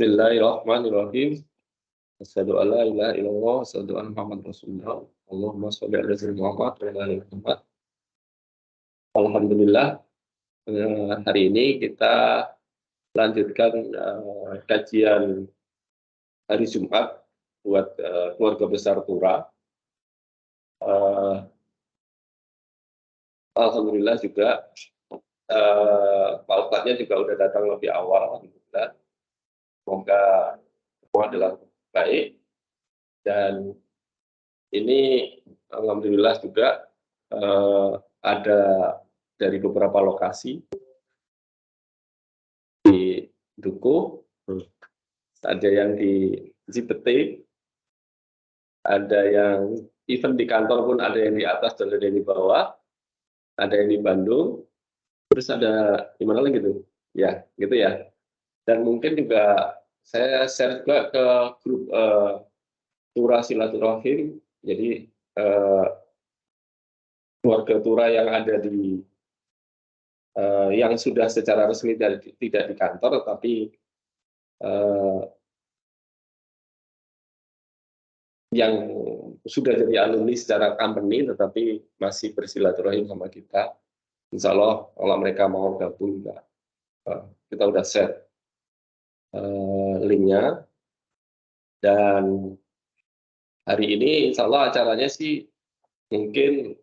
Bismillahirrahmanirrahim. Asyhadu an la ilaha illallah, asyhadu anna Muhammadar Rasulullah. Allahumma sholli ala sayyidina Muhammad wa ala ali Muhammad. Alhamdulillah, hari ini kita lanjutkan kajian hari Jumat buat keluarga besar Tura. Alhamdulillah juga Pak Ustadznya juga udah datang lebih awal. Alhamdulillah. Semoga semua adalah baik, dan ini alhamdulillah juga ada dari beberapa lokasi di Dukuh, ada yang di Cipete, ada yang event di kantor pun ada yang di atas dan ada yang di bawah, ada yang di Bandung, terus ada di mana lagi gitu ya, gitu ya. Dan mungkin juga saya share juga ke grup Tura Silaturahim. Jadi keluarga Tura yang ada di yang sudah secara resmi tidak di kantor, tetapi yang sudah jadi alumni secara company tetapi masih bersilaturahim sama kita. Insya Allah kalau mereka mau gabung, kita udah share linknya. Dan hari ini insya Allah acaranya sih mungkin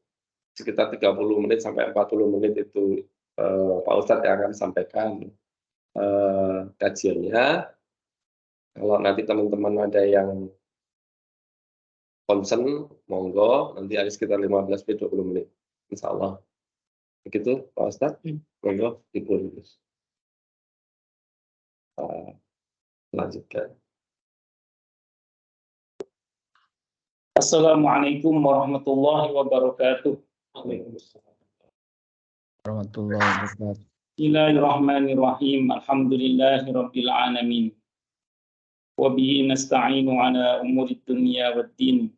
sekitar 30 menit sampai 40 menit itu Pak Ustadz yang akan sampaikan kajiannya. Kalau nanti teman-teman ada yang concern, monggo, nanti ada sekitar 15-20 menit, insya Allah. Begitu Pak Ustadz, monggo dipun lanjutkan. Assalamualaikum warahmatullahi wabarakatuh. Warahmatullahi wabarakatuh. Bismillahirrahmanirrahim. Alhamdulillahirabbil alamin. Wa bihi nasta'inu ala umuri dunya waddin.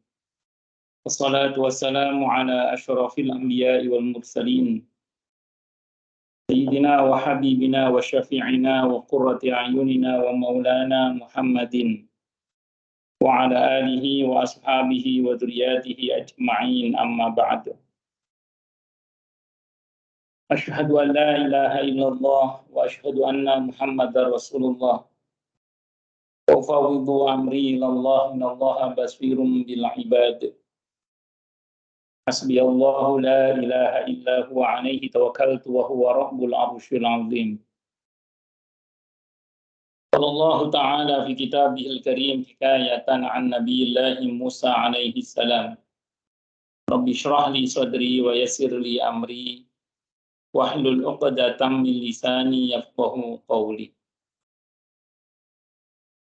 Wassalatu wassalamu ala asyrafil anbiya'i wal mursalin. Sayyidina wa habibina wa syafi'ina wa qurrati a'yunina wa maulana Muhammadin wa ala alihi wa ashabihi wa dzurriyyatihi ajma'in, amma ba'du. Asyhadu an la ilaha illallah wa asyhadu anna Muhammadar Rasulullah. Wa ufawwidu amri ilallah, innallaha basirun bil ibad. Hasbiyallahu la ilaha illa huwa alaihi tawakkaltu wa huwa rabbul arsyil azim. Allah Ta'ala fi kitabihil karim hikayatan an nabiyillahi Musa alaihi salam. Rabbi syrah li sadri wa yassir li amri wahlul 'uqdatam min lisani yafqahu qawli.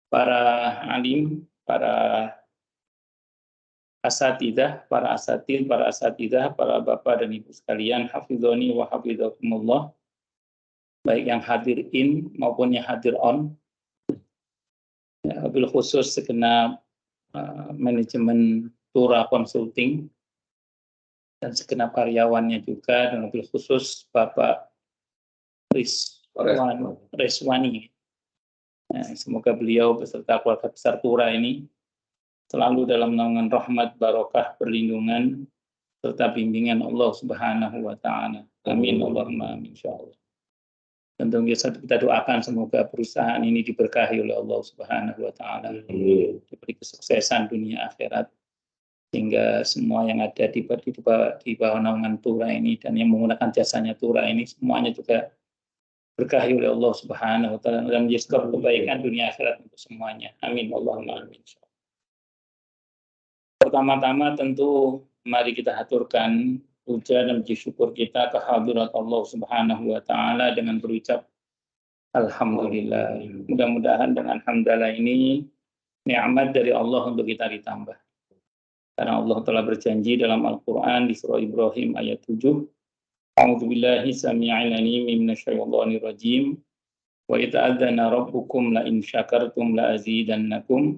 Para alim, para asatidah, para asatidah, para bapak dan ibu sekalian, hafizoni wa hafizakumullah, baik yang hadir in maupun yang hadir on. Ya, bil khusus segenap manajemen Tura Consulting dan segenap karyawannya juga, dan bil khusus Bapak Reswani. Ya, semoga beliau beserta keluarga besar Tura ini selalu dalam naungan rahmat, barokah, perlindungan serta bimbingan Allah Subhanahu wa Ta'ala. Amin Allahumma amin insyaallah. Tentunya kita doakan semoga perusahaan ini diberkahi oleh Allah Subhanahu wa Ta'ala, diberi kesuksesan dunia akhirat, sehingga semua yang ada di bawah naungan Tura ini dan yang menggunakan jasanya Tura ini semuanya juga berkahi oleh Allah Subhanahu wa Ta'ala dan menjadi sebab kebaikan dunia akhirat untuk semuanya. Amin Allahumma amin. Pertama-tama tentu mari kita haturkan puja dan puji syukur kita ke hadirat Allah Subhanahu wa Ta'ala dengan berucap alhamdulillah. Mudah-mudahan dengan hamdalah ini nikmat dari Allah untuk kita ditambah. Karena Allah telah berjanji dalam Al-Qur'an di surah Ibrahim ayat 7, A'udzubillahi samii'il 'aliim minasyaitonir rajim. Wa ita'adzana rabbukum la in syakartum la azidannakum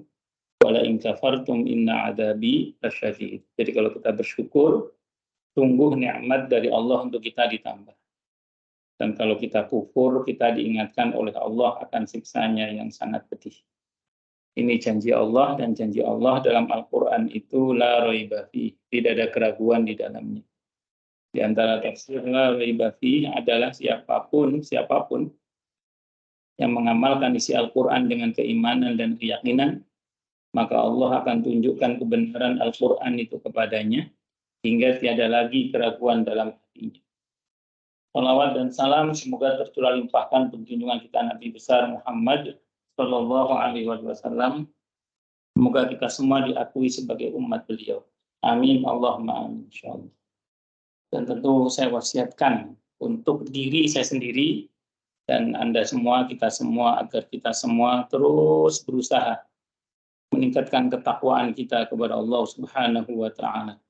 wa la in kafartum inna 'adzabi lasyadid. Jadi kalau kita bersyukur, sungguh nikmat dari Allah untuk kita ditambah. Dan kalau kita kufur, kita diingatkan oleh Allah akan siksanya yang sangat pedih. Ini janji Allah, dan janji Allah dalam Al-Quran itu la raiba fi, tidak ada keraguan di dalamnya. Di antara tafsir la raiba fi adalah siapapun yang mengamalkan isi Al-Quran dengan keimanan dan keyakinan, maka Allah akan tunjukkan kebenaran Al-Quran itu kepadanya, hingga tiada lagi keraguan dalam hatinya. Salawat dan salam semoga tercurah limpahkan junjungan kita Nabi besar Muhammad Sallallahu Alaihi Wasallam. Semoga kita semua diakui sebagai umat beliau. Amin. Allahumma amin. Insyaallah. Dan tentu saya wasiatkan untuk diri saya sendiri dan Anda semua, kita semua, agar kita semua terus berusaha meningkatkan ketakwaan kita kepada Allah Subhanahu wa Ta'ala.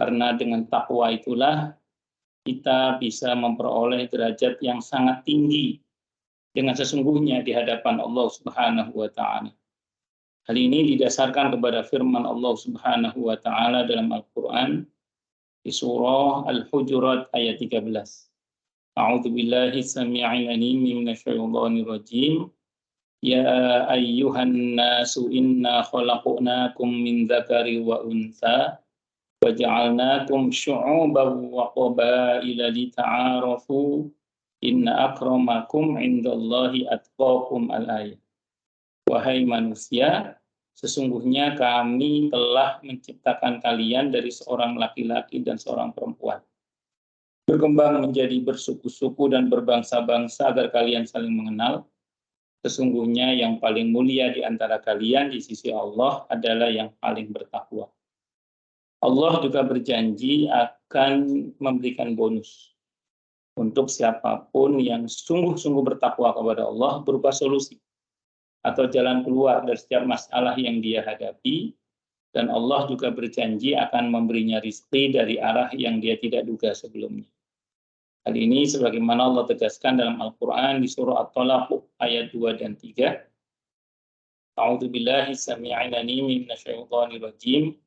Karena dengan takwa itulah kita bisa memperoleh derajat yang sangat tinggi dengan sesungguhnya di hadapan Allah Subhanahu wa Ta'ala. Hal ini didasarkan kepada firman Allah Subhanahu wa Ta'ala dalam Al-Quran di surah Al-Hujurat ayat 13. A'udzu billahi samii'il 'aliim minasyaitonir rajim. Ya ayyuhan nasu inna khalaqnakum min dzakari wa untha waja'alnakum syu'uban wa qabaila lita'arafu inna akramakum 'indallahi atqakum al-ayat. Wahai manusia, sesungguhnya kami telah menciptakan kalian dari seorang laki-laki dan seorang perempuan, berkembang menjadi bersuku-suku dan berbangsa-bangsa agar kalian saling mengenal. Sesungguhnya yang paling mulia di antara kalian di sisi Allah adalah yang paling bertakwa. Allah juga berjanji akan memberikan bonus untuk siapapun yang sungguh-sungguh bertakwa kepada Allah berupa solusi atau jalan keluar dari setiap masalah yang dia hadapi, dan Allah juga berjanji akan memberinya rizki dari arah yang dia tidak duga sebelumnya. Hal ini sebagaimana Allah tegaskan dalam Al-Quran di surah At-Talaq ayat 2 dan 3. A'udzu billahi samii'il 'aliim minasyaitonir rajim.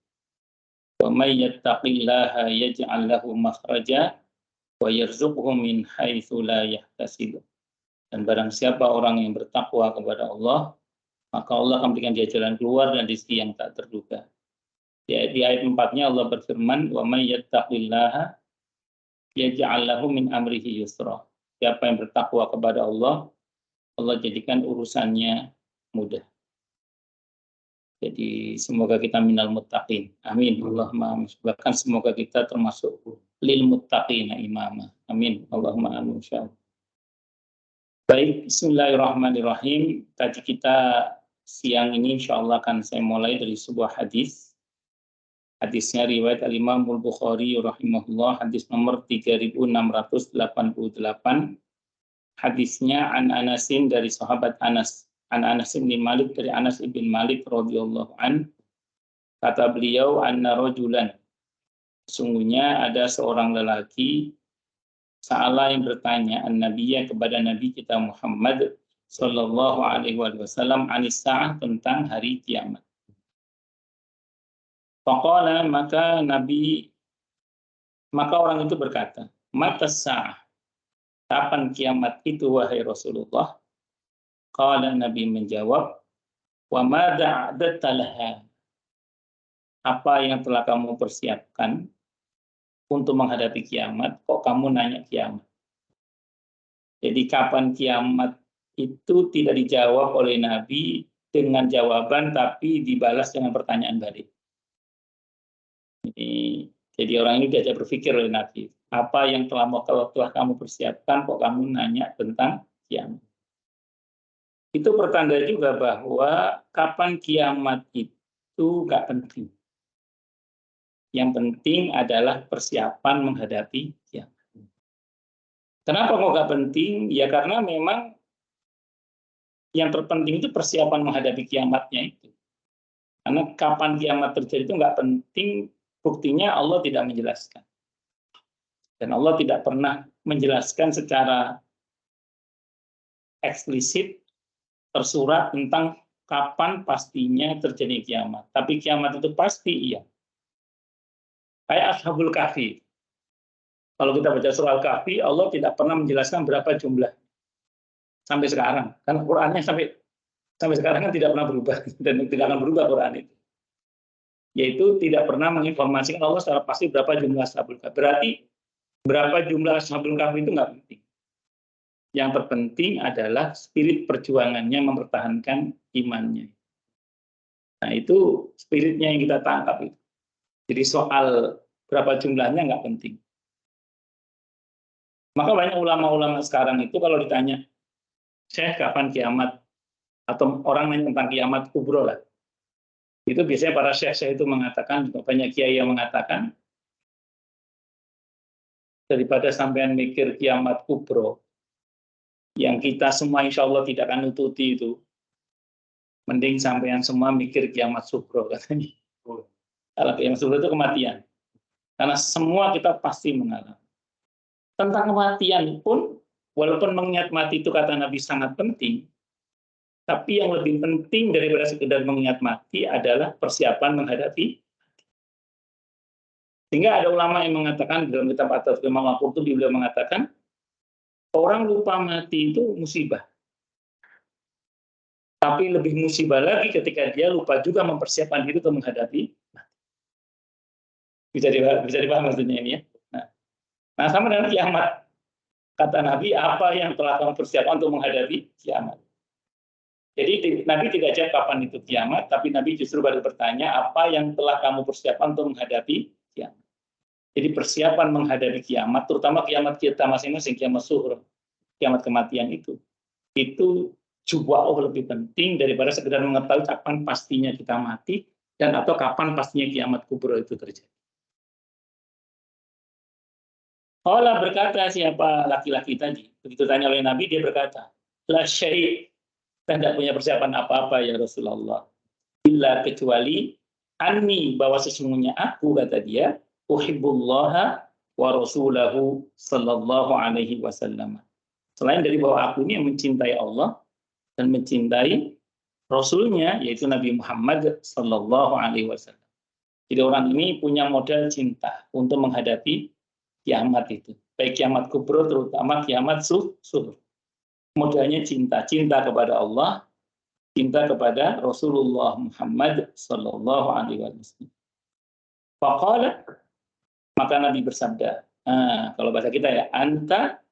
Wa may yattaqillaha yaj'al lahu makhraja wa yarzuqhu min haitsu la yahtasib. Dan barang siapa orang yang bertakwa kepada Allah, maka Allah akan berikan dia jalan keluar dan rezeki yang tak terduga. Di ayat 4-nya Allah berfirman, wa may yattaqillaha yaj'al lahu min amrihi yusra. Siapa yang bertakwa kepada Allah, Allah jadikan urusannya mudah. Jadi semoga kita minal muttaqin. Amin. Allahumma amin. Bahkan semoga kita termasuk lil muttaqina imama. Amin. Allahumma amin. Insyaallah. Baik, bismillahirrahmanirrahim. Kaji kita siang ini insyaallah akan saya mulai dari sebuah hadis. Hadisnya riwayat Al-Imam Al-Bukhari rahimahullah, hadis nomor 3688. Hadisnya an Anasin dari sahabat Anas. An Anas bin Malik dari Anas bin Malik radhiyallahu an, kata beliau, anna rajulan, sesungguhnya ada seorang lelaki, sa'ala yang bertanya an-nabiyya kepada Nabi kita Muhammad sallallahu alaihi wasallam anis sa'ah, tentang hari kiamat. Faqala, maka orang itu berkata, matas sa'ah, kapan kiamat itu wahai Rasulullah? Qala, Nabi menjawab, wa madza a'dadta laha, apa yang telah kamu persiapkan untuk menghadapi kiamat? Kok kamu nanya kiamat? Jadi kapan kiamat itu tidak dijawab oleh Nabi dengan jawaban, tapi dibalas dengan pertanyaan balik. Jadi orang ini diajak berpikir oleh Nabi, apa yang telah kamu persiapkan, kok kamu nanya tentang kiamat? Itu pertanda juga bahwa kapan kiamat itu nggak penting. Yang penting adalah persiapan menghadapi kiamat. Kenapa kok nggak penting? Ya karena memang yang terpenting itu persiapan menghadapi kiamatnya itu. Karena kapan kiamat terjadi itu nggak penting, buktinya Allah tidak menjelaskan. Dan Allah tidak pernah menjelaskan secara eksplisit tersurat tentang kapan pastinya terjadi kiamat. Tapi kiamat itu pasti iya. Kayak Ashabul Kahfi. Kalau kita baca surah Al-Kahfi, Allah tidak pernah menjelaskan berapa jumlah sampai sekarang. Kan Qur'annya sampai sekarang kan tidak pernah berubah dan tidak akan berubah Qur'an itu. Yaitu tidak pernah menginformasikan Allah secara pasti berapa jumlah Ashabul Kahfi. Berarti berapa jumlah Ashabul Kahfi itu nggak penting. Yang terpenting adalah spirit perjuangannya mempertahankan imannya. Nah itu spiritnya yang kita tangkap itu. Jadi soal berapa jumlahnya nggak penting. Maka banyak ulama-ulama sekarang itu kalau ditanya, Syekh kapan kiamat? Atau orang nanya tentang kiamat kubro lah. Itu biasanya para syekh itu mengatakan, banyak kiai yang mengatakan, daripada sampean mikir kiamat kubro, yang kita semua insya Allah tidak akan nututi itu, mending sampean semua mikir kiamat subro katanya. Kalau kiamat subro itu kematian. Karena semua kita pasti mengalami. Tentang kematian pun, walaupun mengingat mati itu kata Nabi sangat penting, tapi yang lebih penting daripada sekedar mengingat mati adalah persiapan menghadapi. Sehingga ada ulama yang mengatakan, dalam kitab At-Tafsir Imam Al-Qurtubi beliau mengatakan, orang lupa mati itu musibah. Tapi lebih musibah lagi ketika dia lupa juga mempersiapkan diri untuk menghadapi mati. Bisa dipaham maksudnya ini ya. Nah, sama dengan kiamat. Kata Nabi, apa yang telah kamu persiapkan untuk menghadapi kiamat? Jadi Nabi tidak jawab kapan itu kiamat, tapi Nabi justru baru bertanya, apa yang telah kamu persiapkan untuk menghadapi kiamat? Jadi persiapan menghadapi kiamat, terutama kiamat kita masing-masing, kiamat suhur, kiamat kematian itu jauh lebih penting daripada sekedar mengetahui kapan pastinya kita mati, dan atau kapan pastinya kiamat kubro itu terjadi. Allah berkata, siapa laki-laki tadi? Begitu tanya oleh Nabi, dia berkata, la syai', saya tidak punya persiapan apa-apa ya Rasulullah. Illa kecuali anni, bahwa sesungguhnya aku, kata dia, uhibbullaha wa rasulahu sallallahu alaihi wasallam. Selain dari bahwa aku ini yang mencintai Allah dan mencintai Rasulnya, yaitu Nabi Muhammad sallallahu alaihi wasallam. Jadi orang ini punya modal cinta untuk menghadapi kiamat itu. Baik kiamat kubro, terutama kiamat suhur. Modalnya cinta kepada Allah, cinta kepada Rasulullah Muhammad sallallahu alaihi wasallam. Faqala, maka Nabi bersabda, kalau bahasa kita ya, anta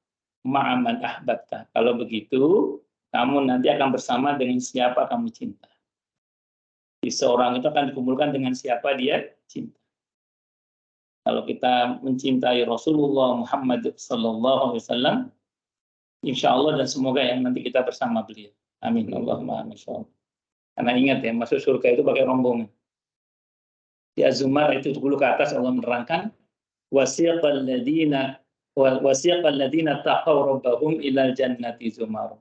ma'aman ahbabta. Kalau begitu, kamu nanti akan bersama dengan siapa kamu cinta. Jadi seorang itu akan dikumpulkan dengan siapa dia cinta. Kalau kita mencintai Rasulullah Muhammad sallallahu alaihi wasallam, insya Allah dan semoga yang nanti kita bersama beliau. Amin. Allahumma amin. Karena ingat ya, masuk surga itu pakai rombongan. Di Az-Zumar itu 10 ke atas Allah menerangkan, wasiqal ladina taqaw rabbahum ilal jannati zumar.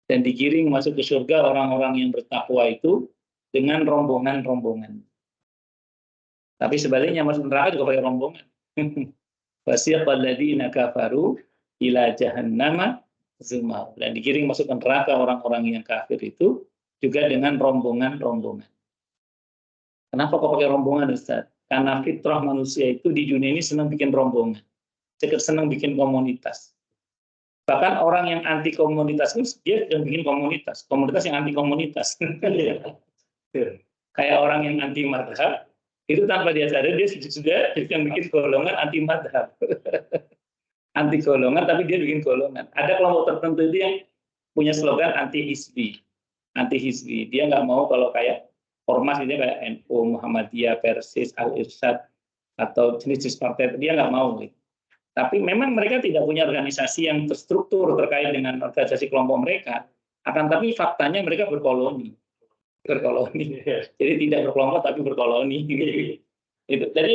Dan digiring masuk ke surga orang-orang yang bertakwa itu dengan rombongan-rombongan. Tapi sebaliknya masuk neraka juga pakai rombongan. Wasiqal ladina kafaru ila jahannama zumar. Dan digiring masuk ke neraka orang-orang yang kafir itu juga dengan rombongan-rombongan. Kenapa kok pakai rombongan, Ustaz? Karena fitrah manusia itu di dunia ini senang bikin rombongan. Senang bikin komunitas. Bahkan orang yang anti komunitas itu dia sedang bikin komunitas. Komunitas yang anti komunitas. Kayak orang yang anti madhab, itu tanpa dia sadar dia sudah sedang bikin golongan anti madhab. Anti golongan, tapi dia bikin golongan. Ada kelompok tertentu itu yang punya slogan anti hizbi. Anti hizbi. Dia nggak mau kalau kayak ormas ini kayak NU, Muhammadiyah, Persis, Al-Irsyad, atau jenis-jenis partai, dia nggak mau. Tapi memang mereka tidak punya organisasi yang terstruktur terkait dengan organisasi kelompok mereka. Akan tapi faktanya mereka berkoloni. Jadi tidak berkelompok tapi berkoloni. Jadi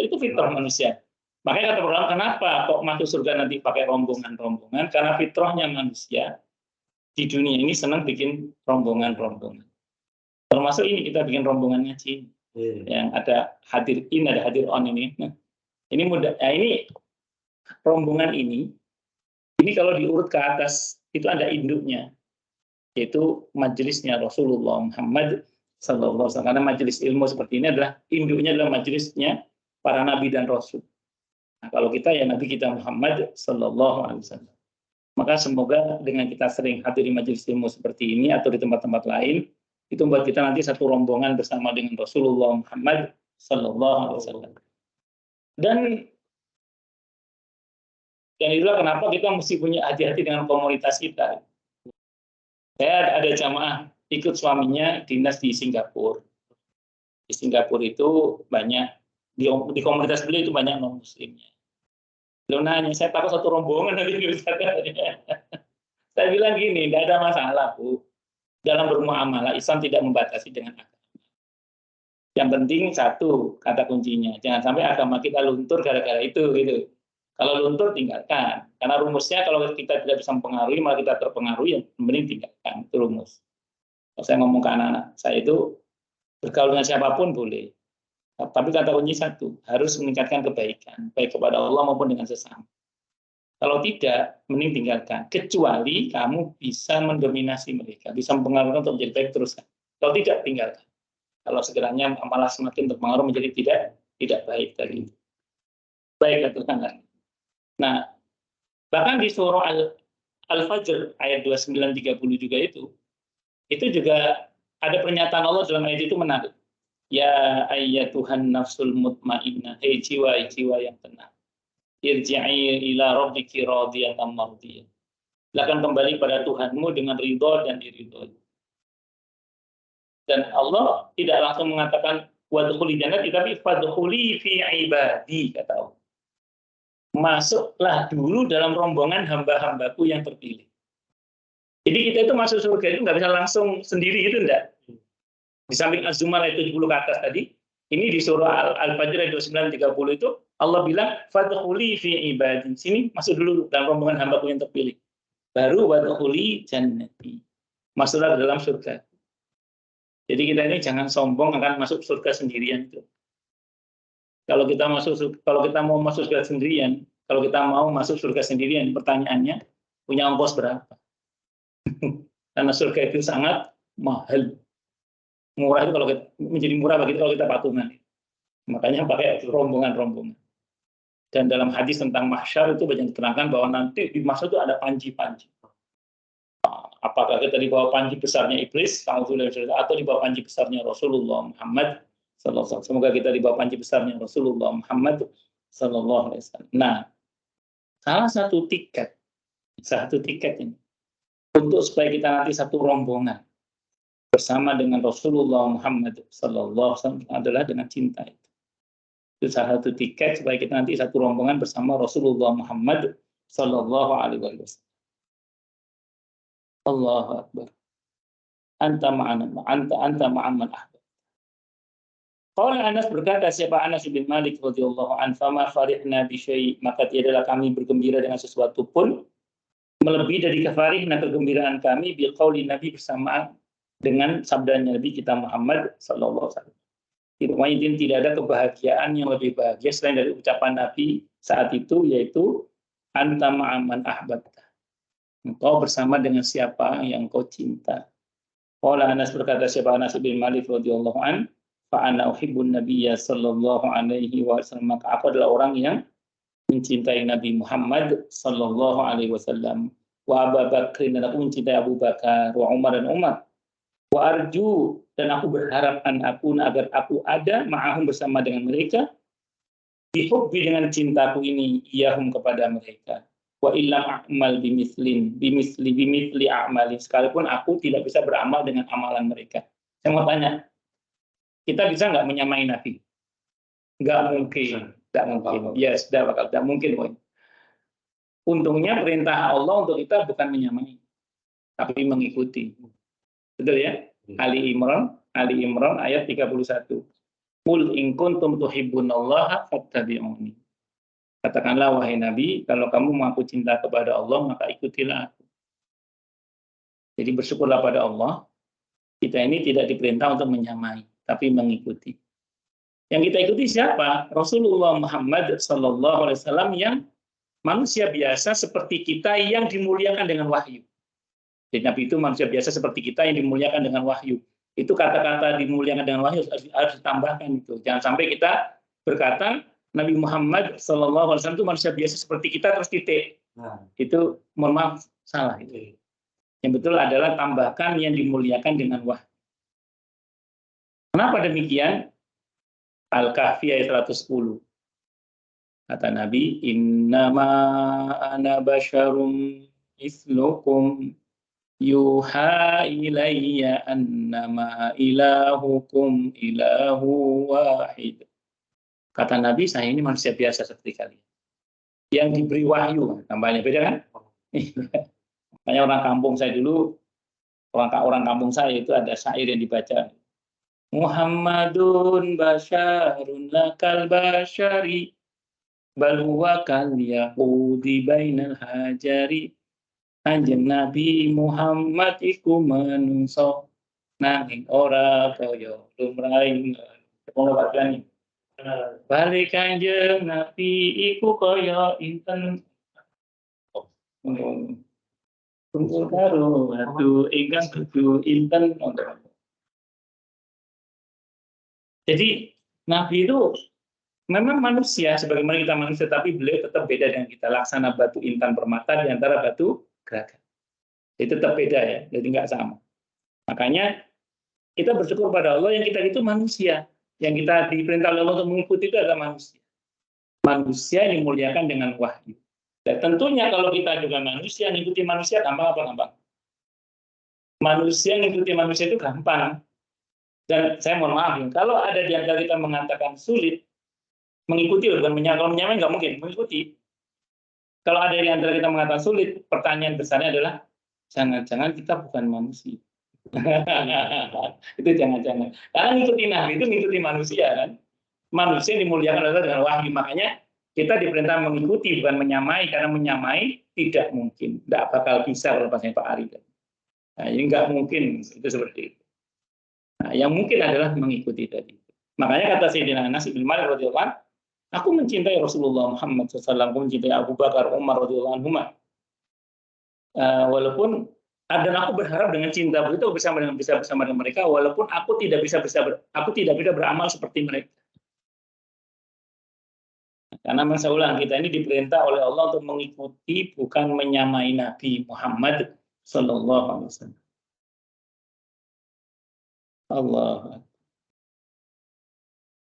itu fitrah manusia. Makanya kata orang, kenapa kok masuk surga nanti pakai rombongan-rombongan? Karena fitrahnya manusia di dunia ini senang bikin rombongan-rombongan. Termasuk ini kita bikin rombongan ngaji. Yang ada hadir in, ada hadir on ini. Nah, ini mudah. Nah, ini rombongan ini kalau diurut ke atas itu ada induknya, yaitu majelisnya Rasulullah Muhammad sallallahu alaihi wasallam. Karena majelis ilmu seperti ini adalah induknya adalah majelisnya para nabi dan rasul. Nah, kalau kita ya Nabi kita Muhammad Sallallahu Alaihi Wasallam. Maka semoga dengan kita sering hadir di majelis ilmu seperti ini atau di tempat-tempat lain, itu membuat kita nanti satu rombongan bersama dengan Rasulullah Muhammad Sallallahu Alaihi Wasallam. Dan itulah kenapa kita mesti punya hati-hati dengan komunitas kita. Saya ada jamaah ikut suaminya dinas di Singapura. Di Singapura itu banyak, di komunitas beliau itu banyak non-muslimnya. Beliau nanya, saya takut satu rombongan nanti. Saya bilang gini, tidak ada masalah, Bu. Dalam bermuamalah, Islam tidak membatasi dengan agama. Yang penting satu, kata kuncinya, jangan sampai agama kita luntur gara-gara itu, gitu. Kalau luntur, tinggalkan. Karena rumusnya kalau kita tidak bisa mempengaruhi, malah kita terpengaruhi, yang mending tinggalkan. Itu rumus. Kalau saya ngomong ke anak-anak, saya itu bergaul dengan siapapun boleh. Tapi kata kunci satu, harus meningkatkan kebaikan, baik kepada Allah maupun dengan sesama. Kalau tidak, mending tinggalkan. Kecuali kamu bisa mendominasi mereka, bisa mempengaruhi untuk menjadi baik teruskan. Kalau tidak, tinggalkan. Kalau sekiranya malah semakin terpengaruh menjadi tidak baik tadi. Baik, katakan. Nah, bahkan di surah Al-Fajr ayat 29-30 juga itu juga ada pernyataan Allah dalam ayat itu menarik. Ya ayyatuhan nafsul mutmainnah, hei jiwa yang tenang. Irji'i ila rabbiki radiyatan mardiyah. Silakan kembali pada Tuhanmu dengan ridho dan diridhoi. Dan Allah tidak langsung mengatakan wadkhuli jannati, tapi fadkhuli fi ibadi, kata Allah. Masuklah dulu dalam rombongan hamba-hambaku yang terpilih. Jadi kita itu masuk surga itu nggak bisa langsung sendiri gitu, enggak. Di samping Az-Zumar ayat 70 ke atas tadi, ini di surah Al-Fajr ayat 29-30 itu Allah bilang fadkhuli fi ibadi. Sini masuk dulu dalam rombongan hambaku yang terpilih. Baru wadkhuli jannati. Masuklah ke dalam surga. Jadi kita ini jangan sombong akan masuk surga sendirian itu. Kalau kita mau masuk surga sendirian, kalau kita mau masuk surga sendirian, pertanyaannya punya ongkos berapa? Karena surga itu sangat mahal. Murah itu kalau menjadi murah bagi kalau kita patungan. Makanya pakai rombongan-rombongan. Dan dalam hadis tentang mahsyar itu banyak diterangkan bahwa nanti di mahsyar itu ada panji-panji. Apakah kita di bawah panji besarnya iblis, atau di bawah panji besarnya Rasulullah Muhammad Sallallahu Alaihi Wasallam. Semoga kita di bawah panji besarnya Rasulullah Muhammad Sallallahu Alaihi Wasallam. Nah, salah satu tiket ini untuk supaya kita nanti satu rombongan bersama dengan Rasulullah Muhammad Sallallahu Alaihi Wasallam adalah dengan cinta itu. Itu salah satu tiket supaya kita nanti satu rombongan bersama Rasulullah Muhammad Sallallahu Alaihi Wasallam. Allahu Akbar. Anta ma'aman ahbab. Kalau Anas berkata, siapa Anas bin Malik radhiyallahu anhu, fama farihna bi syai', maka tiadalah kami bergembira dengan sesuatu pun melebihi dari kafarihna kegembiraan kami bi qauli Nabi bersamaan dengan sabdanya Nabi kita Muhammad sallallahu alaihi wasallam. Tidak ada kebahagiaan yang lebih bahagia selain dari ucapan Nabi saat itu, yaitu anta ma'aman ahbabta. Engkau bersama dengan siapa yang kau cinta. Qala Anas berkata, siapa Anas bin Malik radhiyallahu anhu, fa ana uhibbun nabiyya sallallahu alaihi wasallam, maka aku adalah orang yang mencintai Nabi Muhammad sallallahu alaihi wasallam. Wa Abu Bakr, dan aku mencintai Abu Bakar, wa Umar dan Umar. Wa arju, dan aku berharap agar aku ada ma'ahum bersama dengan mereka, bihubbi dengan cintaku ini iyahum kepada mereka. Wa illam a'mal bimithli a'mali, sekalipun aku tidak bisa beramal dengan amalan mereka. Saya mau tanya, kita bisa nggak menyamai Nabi? Nggak mungkin. Ya sudah, bakal tidak mungkin. Untungnya perintah Allah untuk kita bukan menyamai, tapi mengikuti. Betul ya? Ali Imran ayat 31. Qul in kuntum tuhibbunallaha fattabi'uni. Katakanlah wahai Nabi, kalau kamu mengaku cinta kepada Allah, maka ikutilah aku. Jadi bersyukurlah pada Allah, kita ini tidak diperintah untuk menyamai, tapi mengikuti. Yang kita ikuti siapa? Rasulullah Muhammad Sallallahu Alaihi Wasallam yang manusia biasa seperti kita yang dimuliakan dengan wahyu. Jadi Nabi itu manusia biasa seperti kita yang dimuliakan dengan wahyu. Itu kata-kata dimuliakan dengan wahyu harus ditambahkan itu. Jangan sampai kita berkata Nabi Muhammad SAW itu manusia biasa seperti kita terus titik. Itu mohon maaf salah itu. Yang betul adalah tambahkan yang dimuliakan dengan wahyu. Kenapa demikian? Al-Kahfi ayat 110. Kata Nabi, innama ana basyarum mislukum yuha ilayya annama ilahukum ilahu wahid. Kata Nabi, saya ini manusia biasa seperti kalian. Yang diberi wahyu, tambahnya beda kan? Makanya orang kampung saya dulu, orang kampung saya itu ada syair yang dibaca. Muhammadun basyarun lakal basyari bal huwa kal yaqudi bainal hajari. Kanjeng Nabi Muhammad iku manungsa nanging ora kaya lumrahing. Balik Kanjeng Nabi iku kaya inten tunggu karo atu ingkang kudu inten. Jadi Nabi itu memang manusia, sebagaimana kita manusia, tapi beliau tetap beda dengan kita. Laksana batu intan permata di antara batu gerakan. Itu tetap beda ya, jadi nggak sama. Makanya kita bersyukur pada Allah yang kita itu manusia. Yang kita diperintah oleh Allah untuk mengikuti itu adalah manusia. Manusia yang dimuliakan dengan wahyu. Dan tentunya kalau kita juga manusia, mengikuti manusia gampang apa gampang? Manusia mengikuti manusia itu gampang. Dan saya mohon maaf, kalau ada di antara kita mengatakan sulit, mengikuti, bukan menyamai, kalau menyamai nggak mungkin, mengikuti. Kalau ada di antara kita mengatakan sulit, pertanyaan besarnya adalah, jangan-jangan kita bukan manusia. Itu jangan-jangan. Karena mengikuti Nabi itu mengikuti manusia kan. Manusia dimuliakan adalah dengan wahyu. Makanya kita diperintah mengikuti, bukan menyamai. Karena menyamai tidak mungkin. Tidak bakal bisa kalau pasnya Pak Ari. Nah, ini nggak mungkin, itu seperti itu. Nah, yang mungkin adalah mengikuti tadi. Makanya kata Sayyidina Anas bin Malik radhiyallahu anhu, aku mencintai Rasulullah Muhammad SAW, aku mencintai Abu Bakar, Umar radhiyallahu anhum. Walaupun dan aku berharap dengan cinta begitu bisa bersama dengan mereka, walaupun aku tidak bisa beramal seperti mereka. Karena masa ulang kita ini diperintah oleh Allah untuk mengikuti, bukan menyamai Nabi Muhammad SAW. Allah.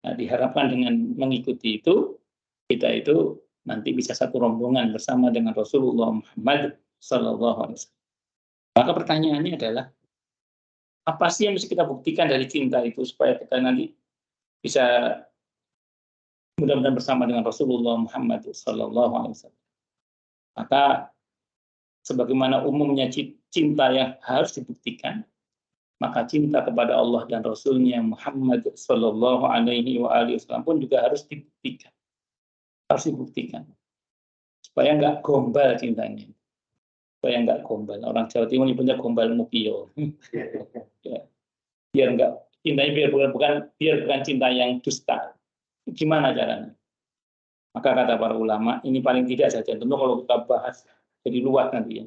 Nah, diharapkan dengan mengikuti itu, kita itu nanti bisa satu rombongan bersama dengan Rasulullah Muhammad SAW. Maka pertanyaannya adalah, apa sih yang mesti kita buktikan dari cinta itu supaya kita nanti bisa mudah-mudahan bersama dengan Rasulullah Muhammad SAW. Maka sebagaimana umumnya cinta yang harus dibuktikan, maka cinta kepada Allah dan Rasulnya Muhammad Sallallahu Alaihi Wasallam pun juga harus dibuktikan. Harus dibuktikan. Supaya nggak gombal cintanya. Supaya nggak gombal. Orang Jawa Timur punya gombal mukio. Ya. Biar nggak cintanya biar bukan cinta yang dusta. Gimana caranya? Maka kata para ulama, ini paling tidak saja. Tentu kalau kita bahas jadi luas nanti ya.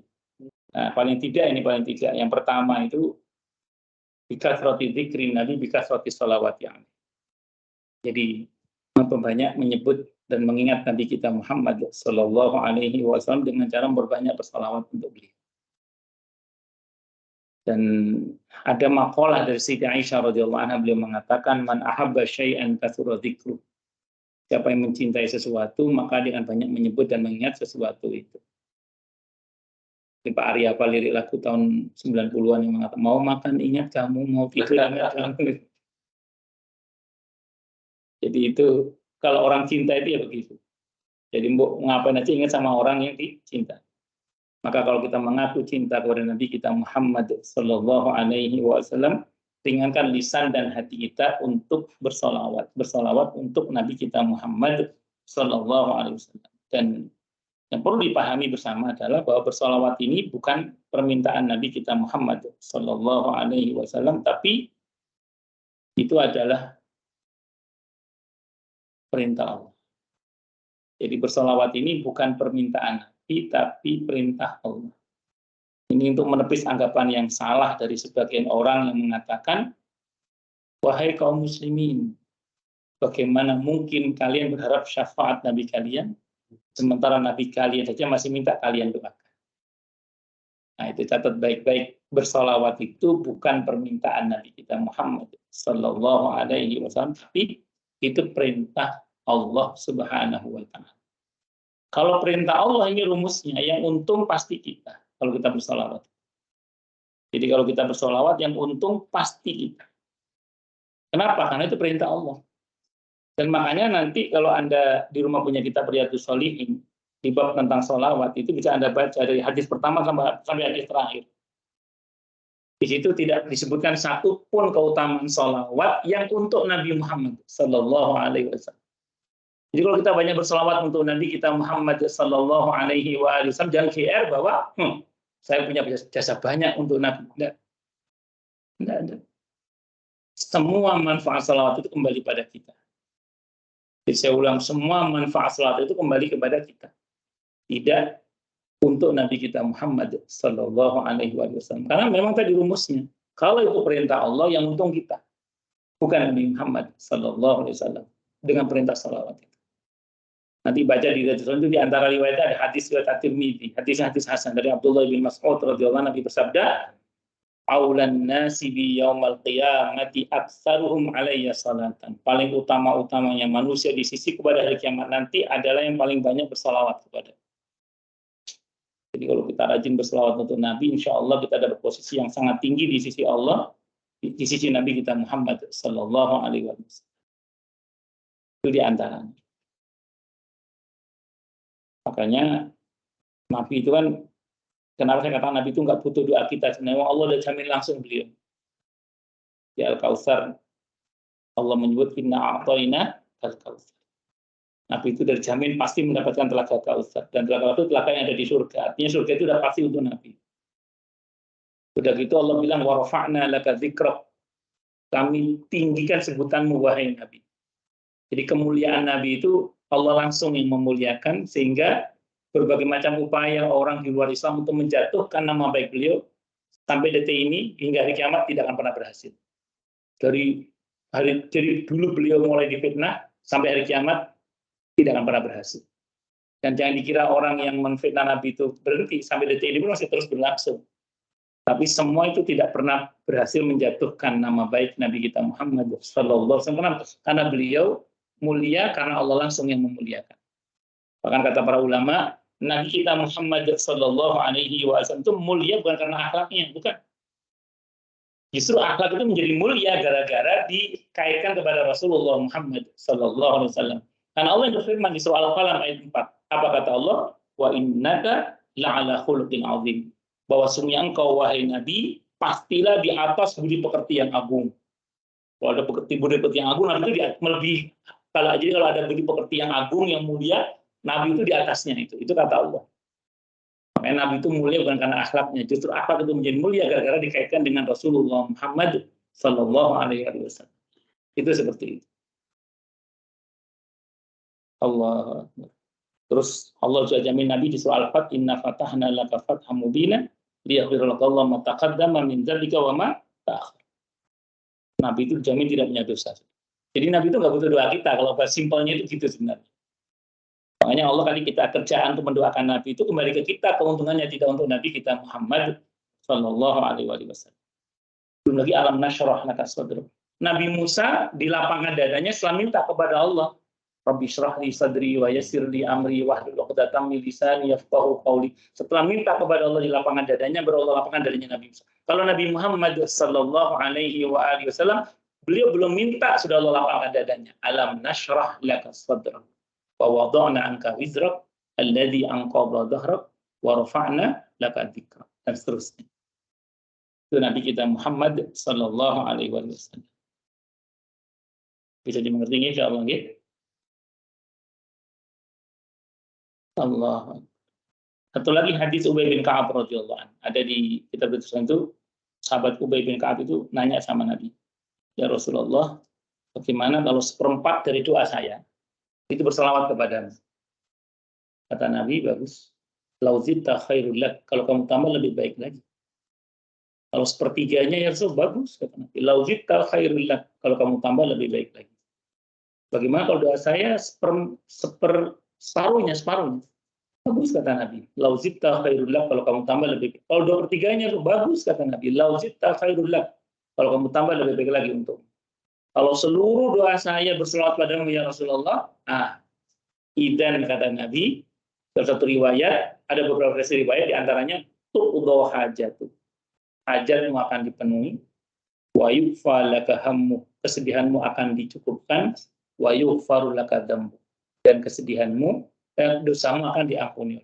Nah, paling tidak. Yang pertama itu bikasroti dzikrin Nabi, bikasroti sholawat yang. Jadi memperbanyak menyebut dan mengingat Nabi kita Muhammad Sallallahu Alaihi Wasallam dengan cara memperbanyak bersalawat untuk beliau. Dan ada maqalah dari Siti Aisyah radhiyallahu anha, beliau mengatakan, man ahabba syai'an katsura dzikru. Siapa yang mencintai sesuatu, maka dengan banyak menyebut dan mengingat sesuatu itu. Pak Arya apa lirik lagu tahun 90-an yang mengatakan, mau makan ingat kamu, mau tidur ingat kamu. Jadi itu kalau orang cinta itu ya begitu. Jadi mau ngapain aja ingat sama orang yang dicinta. Maka kalau kita mengaku cinta kepada Nabi kita Muhammad Sallallahu Alaihi Wasallam, ringankan lisan dan hati kita untuk bersolawat untuk Nabi kita Muhammad Sallallahu Alaihi Wasallam. Dan yang perlu dipahami bersama adalah bahwa bersolawat ini bukan permintaan Nabi kita Muhammad Sallallahu Alaihi Wasallam, tapi itu adalah perintah Allah. Jadi bersolawat ini bukan permintaan Nabi, tapi perintah Allah. Ini untuk menepis anggapan yang salah dari sebagian orang yang mengatakan, wahai kaum muslimin, Bagaimana mungkin kalian berharap syafaat Nabi kalian, sementara Nabi kalian saja masih minta kalian doakan. Nah, itu catat baik-baik. Bersolawat itu bukan permintaan Nabi kita Muhammad Sallallahu Alaihi Wasallam, tapi itu perintah Allah Subhanahu Wa Taala. Kalau perintah Allah ini rumusnya, yang untung pasti kita. Kalau kita bersolawat. Jadi kalau kita bersolawat, yang untung pasti kita. Kenapa? Karena itu perintah Allah. Dan makanya nanti kalau Anda di rumah punya kitab Riyadhus Shalihin, di bab tentang sholawat, itu bisa Anda baca dari hadis pertama sampai hadis terakhir. Di situ tidak disebutkan satu pun keutamaan sholawat yang untuk Nabi Muhammad Sallallahu Alaihi Wasallam. Jadi kalau kita banyak bersolawat untuk Nabi kita Muhammad Sallallahu Alaihi Wasallam, jangan GR bahwa saya punya jasa banyak untuk Nabi. Tidak ada. Semua manfaat sholawat itu kembali pada kita. Jadi saya ulang, semua manfaat sholawat itu kembali kepada kita. Tidak untuk Nabi kita Muhammad Sallallahu Alaihi Wasallam. Karena memang tadi rumusnya, kalau itu perintah Allah, yang untung kita, bukan Nabi Muhammad Sallallahu Alaihi Wasallam dengan perintah salawat itu. Nanti baca di Riyadhus Shalihin itu di antara riwayatnya ada hadis riwayat At-Tirmidzi, hadis hasan dari Abdullah bin Mas'ud radhiyallahu anhu bersabda, "Aulan nasi bi yaumal qiyamati aktsaruhum alayya salatan." Paling utama-utamanya manusia di sisi kepada hari kiamat nanti adalah yang paling banyak bersalawat kepada. Jadi kalau kita rajin berselawat untuk Nabi, insya Allah kita dapat posisi yang sangat tinggi di sisi Allah, di sisi Nabi kita Muhammad Sallallahu Alaihi Wasallam. Itu di antaranya. Makanya Nabi itu kan, kenapa saya katakan Nabi itu nggak butuh doa kita, sebenarnya Allah udah jamin langsung beliau. Di Al-Kautsar Allah menyebut inna a'tayna al-kautsar. Nabi itu terjamin pasti mendapatkan telaga Kautsar, dan telaga itu telaga yang ada di surga. Artinya surga itu sudah pasti untuk Nabi. Sudah gitu Allah bilang wa rafa'na laka dzikrak. Kami tinggikan sebutanmu wahai Nabi. Jadi kemuliaan Nabi itu Allah langsung yang memuliakan, sehingga berbagai macam upaya orang di luar Islam untuk menjatuhkan nama baik beliau sampai detik ini hingga hari kiamat tidak akan pernah berhasil. Dari dulu beliau mulai difitnah sampai hari kiamat tidak akan pernah berhasil. Dan jangan dikira orang yang menfitnah Nabi itu berhenti, sampai detik ini masih terus berlangsung. Tapi semua itu tidak pernah berhasil menjatuhkan nama baik Nabi kita Muhammad Sallallahu Alaihi Wasallam, karena beliau mulia karena Allah langsung yang memuliakan. Bahkan kata para ulama, Nabi kita Muhammad Sallallahu Alaihi Wasallam itu mulia bukan karena akhlaknya, bukan. Justru akhlak itu menjadi mulia gara-gara dikaitkan kepada Rasulullah Muhammad Sallallahu Alaihi Wasallam. Karena Allah yang berfirman di surah Al-Qalam ayat 4. Apa kata Allah? Wa innaka la'ala khuluqin azim. Bahwa sesungguhnya engkau wahai Nabi pastilah di atas budi pekerti yang agung. Kalau ada budi pekerti yang agung, Nabi itu lebih. Kalau ada budi pekerti yang agung yang mulia, Nabi itu di atasnya itu. Itu kata Allah. Makanya Nabi itu mulia bukan karena akhlaknya. Justru akhlak itu menjadi mulia gara-gara dikaitkan dengan Rasulullah Muhammad Sallallahu Alaihi Wasallam. Itu seperti itu. Allah. Terus Allah juga jamin Nabi di surah Al-Fat, inna fatahna laka fatham mubina liyaghfira laka Allah ma taqaddama min dzalika wa ma ta'akhkhar. Nabi itu jamin tidak punya dosa. Jadi Nabi itu nggak butuh doa kita, kalau bahasa simpelnya itu gitu sebenarnya. Makanya Allah kali kita kerjaan untuk mendoakan Nabi itu kembali ke kita, keuntungannya tidak untuk Nabi kita Muhammad Sallallahu Alaihi Wasallam. Belum lagi alam nasyrah laka sadrak. Nabi Musa di lapangan dadanya selalu minta kepada Allah, Rabbi syrah li sadri wa yassir li amri wahlul 'uqdatam min lisani yafqahu qawli. Setelah minta kepada Allah di lapangan dadanya, baru Allah lapangkan dadanya Nabi Musa. Kalau Nabi Muhammad Sallallahu Alaihi Wasallam, beliau belum minta sudah Allah lapangkan dadanya. Alam nasyrah laka sadrak wa wada'na anka wizrak alladhi anqadha dhahrak wa rafa'na laka dzikrak, dan seterusnya. Itu Nabi kita Muhammad Sallallahu Alaihi Wasallam. Bisa dimengerti insyaallah nggih? Allah. Satu lagi hadis Ubay bin Ka'ab radhiyallahu anhu. Ada di kitab itu, sahabat Ubay bin Ka'ab itu nanya sama Nabi, ya Rasulullah, bagaimana kalau seperempat dari doa saya itu berselawat kepadamu? Kata Nabi, bagus. Lauzita khairul lak, kalau kamu tambah lebih baik lagi. Kalau sepertiganya ya Rasul, bagus kata Nabi. Lauzita khairul lak, kalau kamu tambah lebih baik lagi. Bagaimana kalau doa saya separuhnya? Bagus kata Nabi. Lauzita khairul lak, kalau kamu tambah lebih baik. Kalau 2/3-nya bagus kata Nabi. Lauzita khairul lak, kalau kamu tambah lebih baik lagi untuk. Kalau seluruh doa saya berselawat padamu ya Rasulullah, idan kata Nabi, dalam satu riwayat, ada beberapa versi riwayat, diantaranya tuqdo hajatu, hajatmu akan dipenuhi, wa yughfar laka hammu, kesedihanmu akan dicukupkan, wa yughfaru laka dzambu, dan kesedihanmu dan dosamu akan diampuni.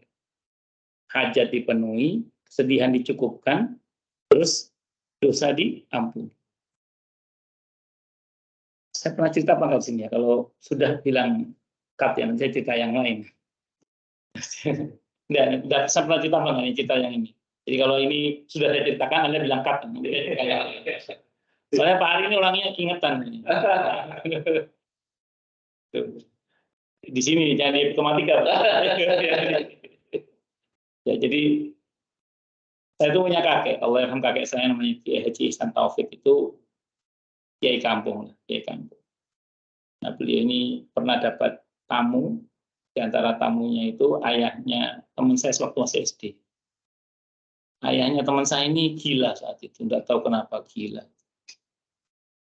Hajat dipenuhi, kesedihan dicukupkan, terus dosa diampuni. Saya pernah cerita apa di sini ya, kalau sudah bilang cut ya, saya cerita yang lain. Tidak, saya pernah cerita apa ini, cerita yang ini. Jadi kalau ini sudah saya ceritakan, Anda bilang cut. Soalnya Pak Ari ini orangnya ingetan. Di sini jangan di matematika. Ya, jadi saya itu punya kakek, Allah yarham kakek saya namanya Kiai Haji Ihsan Taufik, itu kiai kampung. Nah, beliau ini pernah dapat tamu, di antara tamunya itu ayahnya teman saya sewaktu masih SD. Ayahnya teman saya ini gila saat itu, tidak tahu kenapa gila.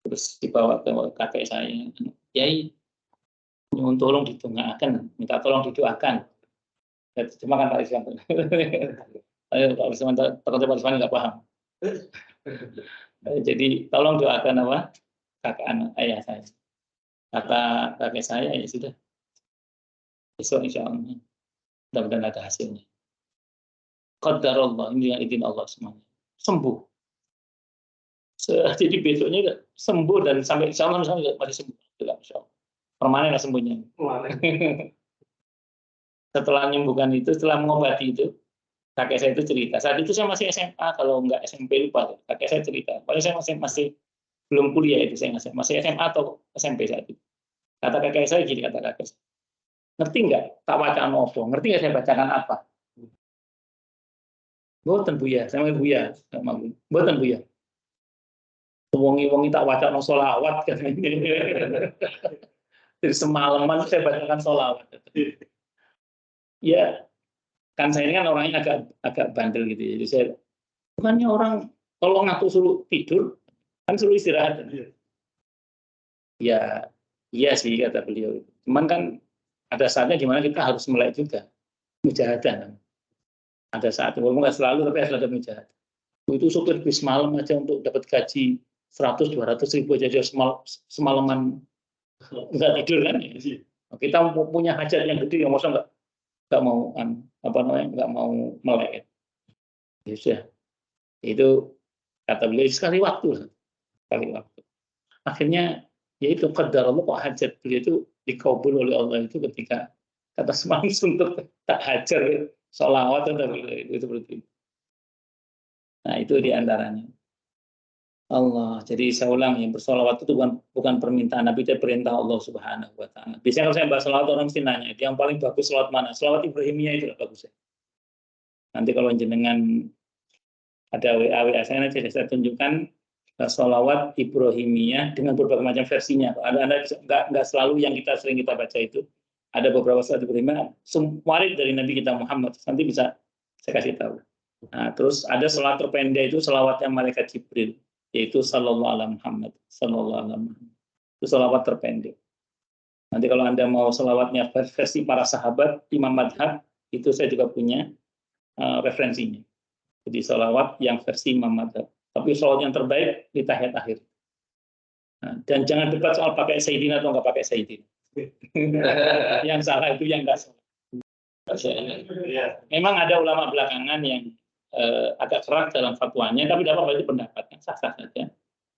Terus dibawa ke kakek saya, Kiai, nyuwun tolong didoakan, minta tolong didoakan. Cuma kan Pak Rizwan. Pak Rizwan, takutnya Pak Rizwan nggak paham. Jadi tolong doakan apa? Kakak anak ayah saya. Kata kakek saya, ya sudah. Besok insya Allah. Mudah-mudahan ada hasilnya. Qadarullah, ini dengan izin Allah semuanya. Sembuh. Jadi besoknya sembuh dan sampai insya Allah masih sembuh. Insya Allah. Permanen lah sembuhnya. Setelah menyembuhkan itu, setelah mengobati itu, kakek saya itu cerita. Saat itu saya masih SMA, kalau nggak SMP lupa. Kakek saya cerita. Padahal saya masih belum kuliah itu, saya masih SMA atau SMP saat itu. Kata kakek saya gini, kata kakek saya, ngerti nggak tak bacaan apa? Ngerti nggak saya bacakan apa? Boten Buya, saya mau Buya, boten Buya. Wongi-wongi tak baca sholawat kan. Jadi semalaman saya bacakan sholawat. Ya, kan saya ini kan orangnya agak bandel gitu ya. Jadi saya bukannya orang kalau ngaku suruh tidur, kan suruh istirahat. Ya, iya sih kata beliau. Cuman kan ada saatnya gimana kita harus melek juga. Mujahadah. Ada saat, walaupun nggak selalu, tapi harus ada mujahadah. Itu supir bis malam aja untuk dapat gaji 100-200 ribu aja semalaman nggak tidur kan? Kita punya hajat yang gede, yang masa nggak mau nggak mau melek. Ya sudah. Itu kata beliau sekali waktu. Akhirnya yaitu qadar Allah, kok hajat beliau itu dikabul oleh Allah itu ketika kata semalam untuk tak hajar sholawat itu seperti itu. Nah itu diantaranya. Allah. Jadi saya ulang ya, bersolawat itu bukan permintaan Nabi, itu perintah Allah Subhanahu wa Ta'ala. Biasanya kalau saya bahas solawat, orang mesti nanya, yang paling bagus solawat mana? Solawat Ibrahimiyah itu bagus ya. Nanti kalau jenengan ada WA saya tunjukkan solawat Ibrahimiyah dengan berbagai macam versinya. Anda nggak selalu yang sering kita baca itu. Ada beberapa solawat Ibrahimiyah, warid dari Nabi kita Muhammad. Nanti bisa saya kasih tahu. Nah, terus ada solawat terpendek itu solawatnya malaikat Jibril, yaitu sallallahu alaihi Muhammad, sallallahu alaihi Muhammad. Itu selawat terpendek. Nanti kalau Anda mau selawatnya versi para sahabat Imam Madhab, itu saya juga punya referensinya. Jadi selawat yang versi Imam Madhab. Tapi selawat yang terbaik di tahiyat akhir. Nah, dan jangan debat soal pakai Sayyidina atau nggak pakai Sayyidina. Yang salah itu yang nggak salah. Memang ada ulama belakangan yang agak keras dalam fatwanya, tapi tidak apa-apa, itu pendapatnya sah-sah saja.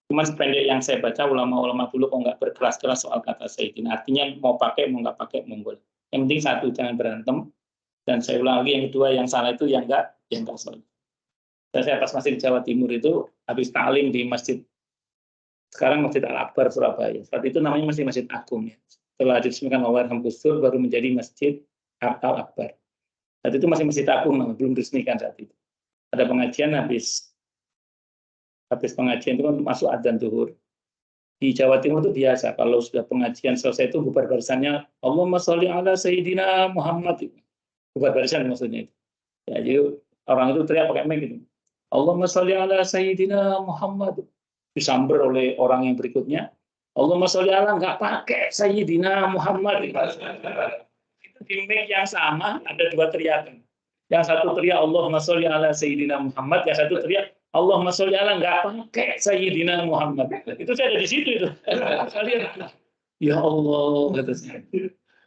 Cuma sependek yang saya baca, ulama-ulama dulu kok nggak berkeras-keras soal kata Sayyidina. Artinya mau pakai, mau nggak pakai, monggo. Yang penting satu, jangan berantem. Dan saya ulang lagi, yang kedua, yang salah itu yang nggak salah. Saya pas masih di Jawa Timur itu, habis ta'lim di masjid, sekarang Masjid Al-Akbar Surabaya. Saat itu namanya masih Masjid Agung ya. Setelah diresmikan oleh Hamkusur, baru menjadi Masjid Al-Akbar. Saat itu masih Masjid Agung, belum diresmikan saat itu. Ada pengajian, habis pengajian itu kan masuk adzan zuhur. Di Jawa Timur itu biasa kalau sudah pengajian selesai itu bubar barisannya Allahumma sholli ala Sayyidina Muhammad. Bubar barisan maksudnya itu. Ya, jadi orang itu teriak pakai mic gitu. Allahumma sholli ala Sayyidina Muhammad. Disamber oleh orang yang berikutnya. Allahumma sholli ala nggak pakai Sayyidina Muhammad. Itu di mic yang sama ada dua teriakan. Yang satu teriak Allahumma sholli ala Sayyidina Muhammad, yang satu teriak Allahumma sholli ala nggak pakai Sayyidina Muhammad. Itu saya ada di situ itu. Kalian, ya Allah, kata saya.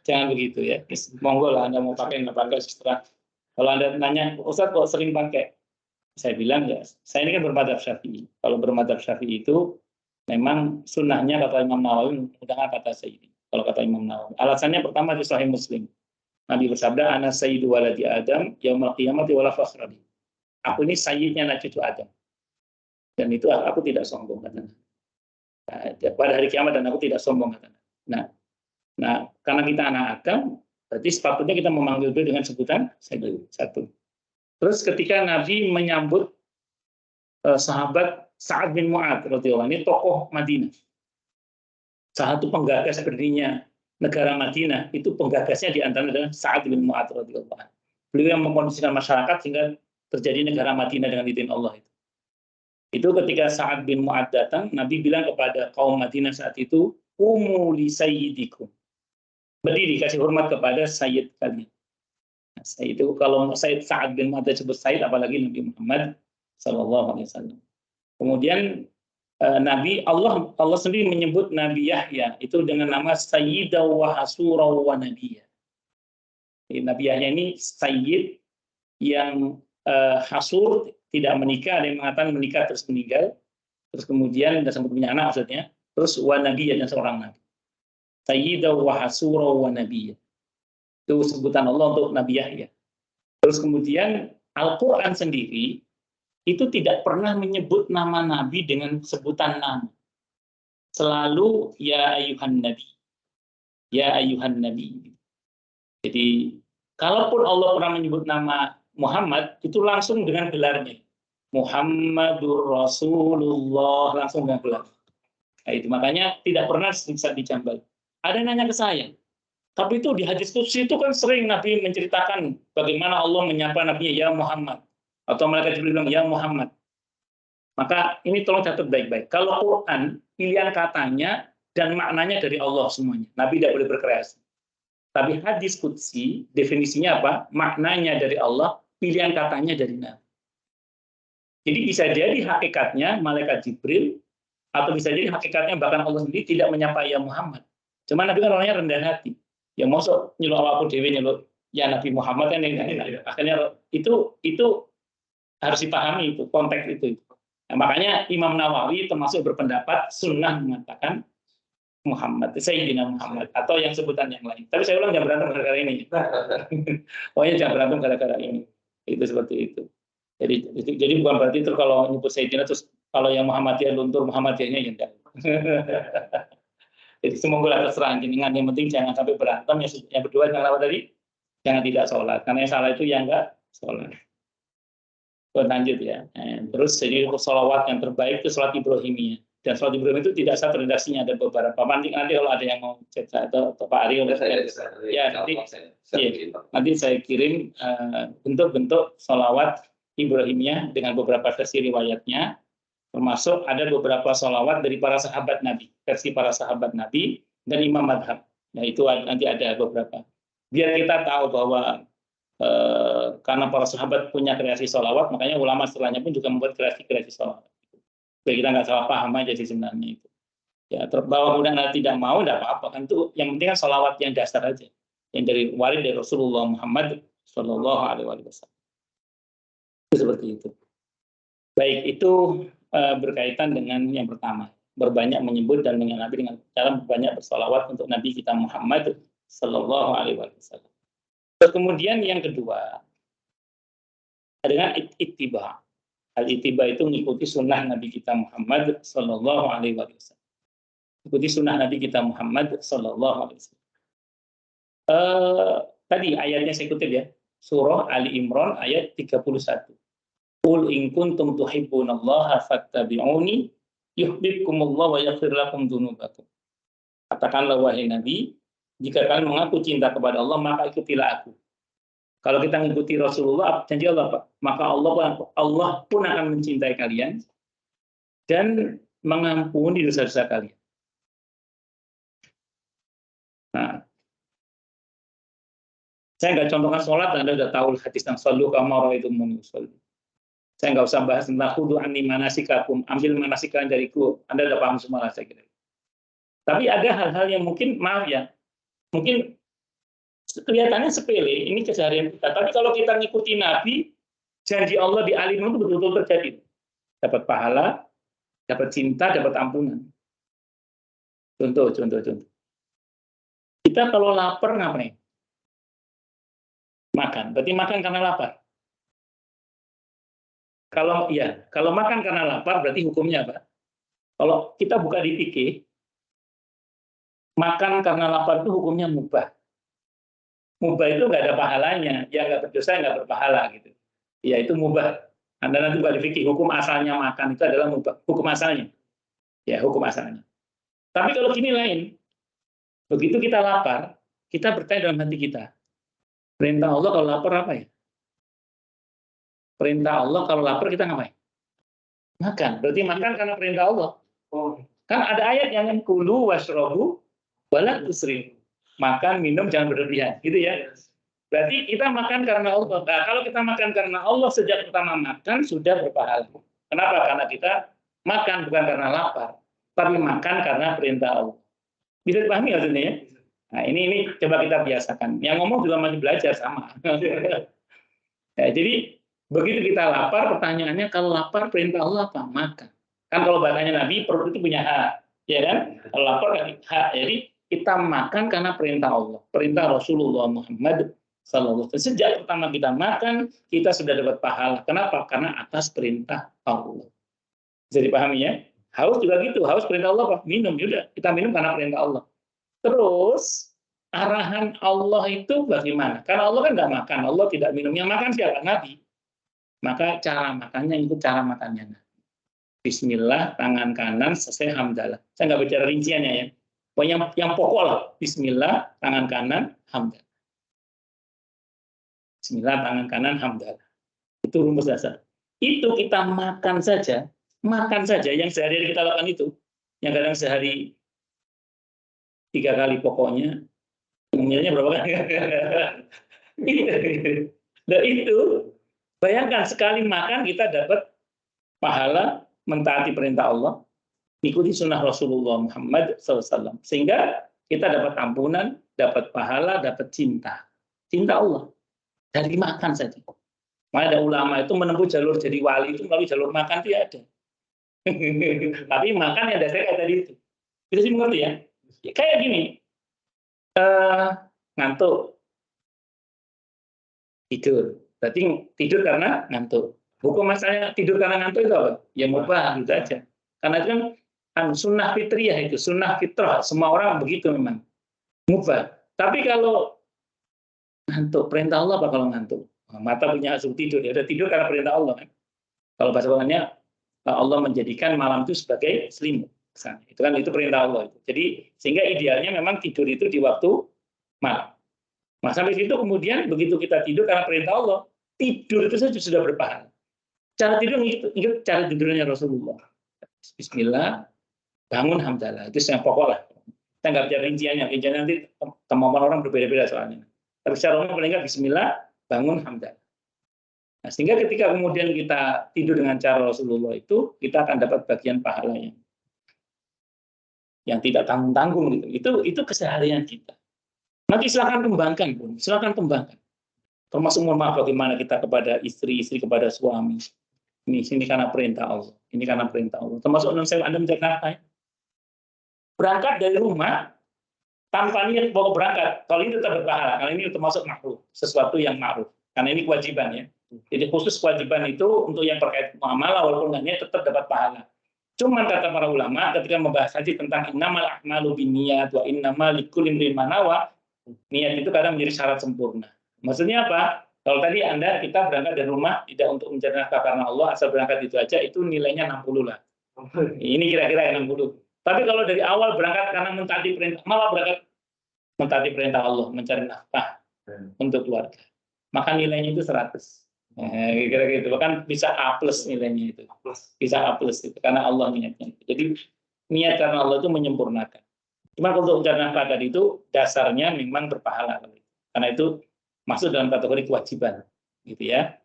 Jangan begitu ya. Monggo lah Anda mau pakai nggak pakai setelah. Kalau Anda nanya, Ustaz kok sering pakai? Saya bilang ya, saya ini kan bermadzhab Syafi'i. Kalau bermadzhab Syafi'i itu memang sunnahnya kata Imam Nawawi menggunakan kata Sayyidi. Kalau kata Imam Nawawi, alasannya pertama di Sahih Muslim. Nabi bersabda, "Ana sayyidu waladi Adam yaumil qiyamati wala fakhra bi." Aku ini sayyidnya anak cucu Adam. Dan itu aku tidak sombong katanya. Nah, pada hari kiamat dan aku tidak sombong katanya. Nah, karena kita anak Adam, berarti sepatutnya kita memanggil beliau dengan sebutan sayyid. Satu. Terus ketika Nabi menyambut sahabat Sa'ad bin Mu'adz radhiyallahu anhu, ini tokoh Madinah. Salah satu penggagas berdirinya negara Madinah, itu penggagasnya di antara adalah Sa'ad bin Mu'adz radhiyallahu anhu. Beliau yang mengkondisikan masyarakat sehingga terjadi negara Madinah dengan izin Allah itu. Itu ketika Sa'ad bin Mu'adz datang, Nabi bilang kepada kaum Madinah saat itu, "Qumu li sayyidikum." Berdiri, kasih hormat kepada sayyid kalian. Nah, itu kalau Sayyid Sa'ad bin Mu'adz disebut sayyid, apalagi Nabi Muhammad sallallahu alaihi wasallam. Kemudian Nabi Allah sendiri menyebut Nabi Yahya itu dengan nama Sayyidaw wa Hasura wa Nabiyya. Nabi Yahya ini sayyid yang hasur, tidak menikah, ada yang mengatakan menikah terus meninggal, terus kemudian tidak sempat punya anak maksudnya, terus wa Nabiyya dan seorang nabi. Sayyidaw wa Hasura wa Nabiyya. Itu sebutan Allah untuk Nabi Yahya. Terus kemudian Al-Qur'an sendiri itu tidak pernah menyebut nama Nabi dengan sebutan nama. Selalu ya ayyuhan Nabi. Ya ayyuhan Nabi. Jadi, kalaupun Allah pernah menyebut nama Muhammad, itu langsung dengan gelarnya. Muhammadur Rasulullah, langsung dengan gelar. Nah, itu makanya tidak pernah bisa dicambal. Ada yang nanya ke saya, tapi itu di hadis qudsi itu kan sering Nabi menceritakan bagaimana Allah menyapa Nabi-Nya ya Muhammad. Atau malaikat Jibril bilang, ya Muhammad. Maka ini tolong catat baik-baik. Kalau Quran, pilihan katanya dan maknanya dari Allah semuanya. Nabi tidak boleh berkreasi. Tapi hadis qudsi, definisinya apa? Maknanya dari Allah, pilihan katanya dari Nabi. Jadi bisa jadi hakikatnya malaikat Jibril, atau bisa jadi hakikatnya bahkan Allah sendiri tidak menyapa ya Muhammad. Cuma Nabi kan orangnya rendah hati. Ya masuk nyeluk awakku dewe nyeluk ya Nabi Muhammad kan akhirnya itu harus dipahami itu konteks itu. Nah, makanya Imam Nawawi termasuk berpendapat sunnah mengatakan Muhammad, Sayyidina Muhammad atau yang sebutan yang lain. Tapi saya ulang jangan berantem gara-gara ini. Pokoknya jangan berantem gara-gara ini. Itu seperti itu. Jadi bukan berarti itu kalau nyebut Sayyidina terus kalau yang Muhammadiyah luntur Muhammadiyahnya ya enggak. Jadi semoga terserah jenengan, yang penting jangan sampai berantem. Yang berdua jangan apa tadi? Jangan tidak sholat. Karena yang salah itu yang enggak sholat. Lanjut ya. Terus jadi sholawat yang terbaik itu sholat Ibrahimiyah. Dan sholat Ibrahim itu tidak satu redaksinya, ada beberapa. Nanti kalau ada yang mau cek atau Pak Ari, nanti saya kirim bentuk-bentuk sholawat Ibrahimiyah dengan beberapa versi riwayatnya. Termasuk ada beberapa sholawat dari para sahabat Nabi, versi para sahabat Nabi dan Imam Madhab. Nah itu nanti ada beberapa. Biar kita tahu bahwa karena para sahabat punya kreasi sholawat, makanya ulama setelahnya pun juga membuat kreasi sholawat. Biar kita nggak salah paham aja sih sebenarnya itu. Ya, bahwa kemudian tidak mau, tidak apa-apa. Kan itu yang penting kan sholawat yang dasar aja. Yang dari warid dari Rasulullah Muhammad Sallallahu Alaihi Wasallam. Seperti itu. Baik, itu berkaitan dengan yang pertama. Berbanyak menyebut dan dengan Nabi dengan cara banyak bersolawat untuk Nabi kita Muhammad Sallallahu Alaihi Wasallam. Kemudian yang kedua, dengan ittiba. Al-ittiba itu mengikuti sunnah Nabi kita Muhammad Sallallahu Alaihi Wasallam. Ikuti sunnah Nabi kita Muhammad Sallallahu Alaihi Wasallam. Tadi ayatnya saya kutip ya, surah Ali Imran ayat 31. Qul in kuntum tuhibbunallaha fattabi'uni yuhibbukumullah wa yaghfir lakum dzunubakum. Katakanlah wahai Nabi, jika kalian mengaku cinta kepada Allah, maka ikutilah aku. Kalau kita mengikuti Rasulullah, janji Allah, Pak, maka Allah pun akan mencintai kalian dan mengampuni dosa-dosa kalian. Nah, saya nggak contohkan sholat, Anda sudah tahu hadis tentang sallu kama ra'aitumuni usolli. Saya nggak usah bahas tentang khudu anni manasikakum, ambil manasik kalian dariku. Anda sudah paham semua lah saya kira. Tapi ada hal-hal yang mungkin, maaf ya, mungkin kelihatannya sepele, ini keseharian kita. Tapi kalau kita ngikuti Nabi, janji Allah di alim itu betul-betul terjadi. Dapat pahala, dapat cinta, dapat ampunan. Contoh. Kita kalau lapar ngapain? Makan. Berarti makan karena lapar. Kalau makan karena lapar, berarti hukumnya apa? Kalau kita buka di fikih, makan karena lapar itu hukumnya mubah. Mubah itu nggak ada pahalanya, ya nggak berdosa, nggak berpahala gitu. Ya itu mubah. Anda nanti buka di fikih, hukum asalnya makan itu adalah mubah. Hukum asalnya. Ya, hukum asalnya. Tapi kalau gini lain, begitu kita lapar, kita bertanya dalam hati kita, perintah Allah kalau lapar apa ya? Perintah Allah kalau lapar kita ngapain? Makan. Berarti makan karena perintah Allah. Kan ada ayat yang kulu washrobu wala tusrifu. Makan, minum, jangan berlebihan. Gitu ya. Berarti kita makan karena Allah. Nah, kalau kita makan karena Allah sejak pertama makan, sudah berpahala. Kenapa? Karena kita makan bukan karena lapar, tapi makan karena perintah Allah. Bisa dipahami maksudnya ya? Nah, ini coba kita biasakan. Yang ngomong juga masih belajar sama. Ya, jadi begitu kita lapar, pertanyaannya kalau lapar perintah Allah apa? Makan. Kan kalau bahasanya Nabi, perut itu punya hak, ya kan? Kalau lapar kan hak. Jadi kita makan karena perintah Allah, perintah Rasulullah Muhammad SAW. Sejak pertama kita makan, kita sudah dapat pahala. Kenapa? Karena atas perintah Allah. Bisa dipahami ya? Haus juga gitu, haus perintah Allah apa? Minum, yaudah kita minum karena perintah Allah. Terus arahan Allah itu bagaimana? Karena Allah kan nggak makan, Allah tidak minum. Yang makan siapa? Nabi. Maka cara makannya itu cara makannya. Bismillah, tangan kanan, selesai hamdalah. Saya nggak bicara rinciannya ya. Pokoknya yang pokok lah. Bismillah, tangan kanan, hamdalah. Bismillah, tangan kanan, hamdalah. Itu rumus dasar. Itu kita makan saja yang sehari-hari kita lakukan itu. Yang kadang sehari 3 kali pokoknya, umumnya berapa kali? Dan itu, bayangkan sekali makan kita dapat pahala mentaati perintah Allah, ikuti sunnah Rasulullah Muhammad SAW. Sehingga kita dapat ampunan, dapat pahala, dapat cinta. Cinta Allah. Dari makan saja. Makanya ada ulama itu menempuh jalur jadi wali itu melalui jalur makan itu ada. Tapi makan yang dasarnya kayak tadi itu. Bisa sih mengerti ya? Kayak gini, ngantuk, tidur. Berarti tidur karena ngantuk. Hukum masalahnya tidur karena ngantuk itu apa? Ya mubah gitu aja. Karena itu kan sunnah fitriyah itu, sunnah fitrah. Semua orang begitu memang. Mubah. Tapi kalau ngantuk, perintah Allah apa kalau ngantuk? Mata punya asuh tidur, ya udah tidur karena perintah Allah kan. Kalau bahasa Qurannya Allah menjadikan malam itu sebagai selimut. Itu perintah Allah. Jadi sehingga idealnya memang tidur itu di waktu malam. Nah, sampai situ kemudian begitu kita tidur karena perintah Allah, tidur itu saja sudah berpahala. Cara tidur ingat cara tidurnya Rasulullah. Bismillah, bangun hamdalah. Itu yang pokok lah. Saya nggak bicara rinciannya. Rinciannya nanti kemampuan orang berbeda-beda soalnya. Tapi secara umum paling nggak Bismillah, bangun hamdalah. Nah, sehingga ketika kemudian kita tidur dengan cara Rasulullah itu, kita akan dapat bagian pahalanya. Yang tidak tanggung-tanggung gitu. Itu keseharian kita. Nanti silakan kembangkan, pun. Silakan kembangkan. Termasuk mohon maaf bagaimana kita kepada istri kepada suami. Ini karena perintah Allah. Ini karena perintah Allah. Termasuk Anda mencari nafkah. Berangkat dari rumah tanpa niat bawa berangkat. Kalau ini tetap berpahala. Karena ini termasuk makruh, sesuatu yang makruh. Karena ini kewajiban ya. Jadi khusus kewajiban itu untuk yang terkait muamalah walaupun nggak niat tetap dapat pahala. Cuman kata para ulama ketika membahas haji tentang innamal a'malu binniyat wa innamal likulli imrin ma nawa, niat itu kadang menjadi syarat sempurna. Maksudnya apa? Kalau tadi kita berangkat dari rumah tidak untuk mencari nafkah karena Allah, asal berangkat itu aja, itu nilainya 60 lah. Ini kira-kira 60. Tapi kalau dari awal berangkat karena mentaati perintah, malah berangkat mentaati perintah Allah, mencari nafkah untuk keluarga, maka nilainya itu 100. Kira-kira gitu. Bahkan bisa A+ nilainya itu. Bisa A+ itu karena Allah niatnya. Jadi niat karena Allah itu menyempurnakan. Cuma untuk mencari nafkah tadi itu dasarnya memang berpahala. Karena itu masuk dalam kategori kewajiban, gitu ya.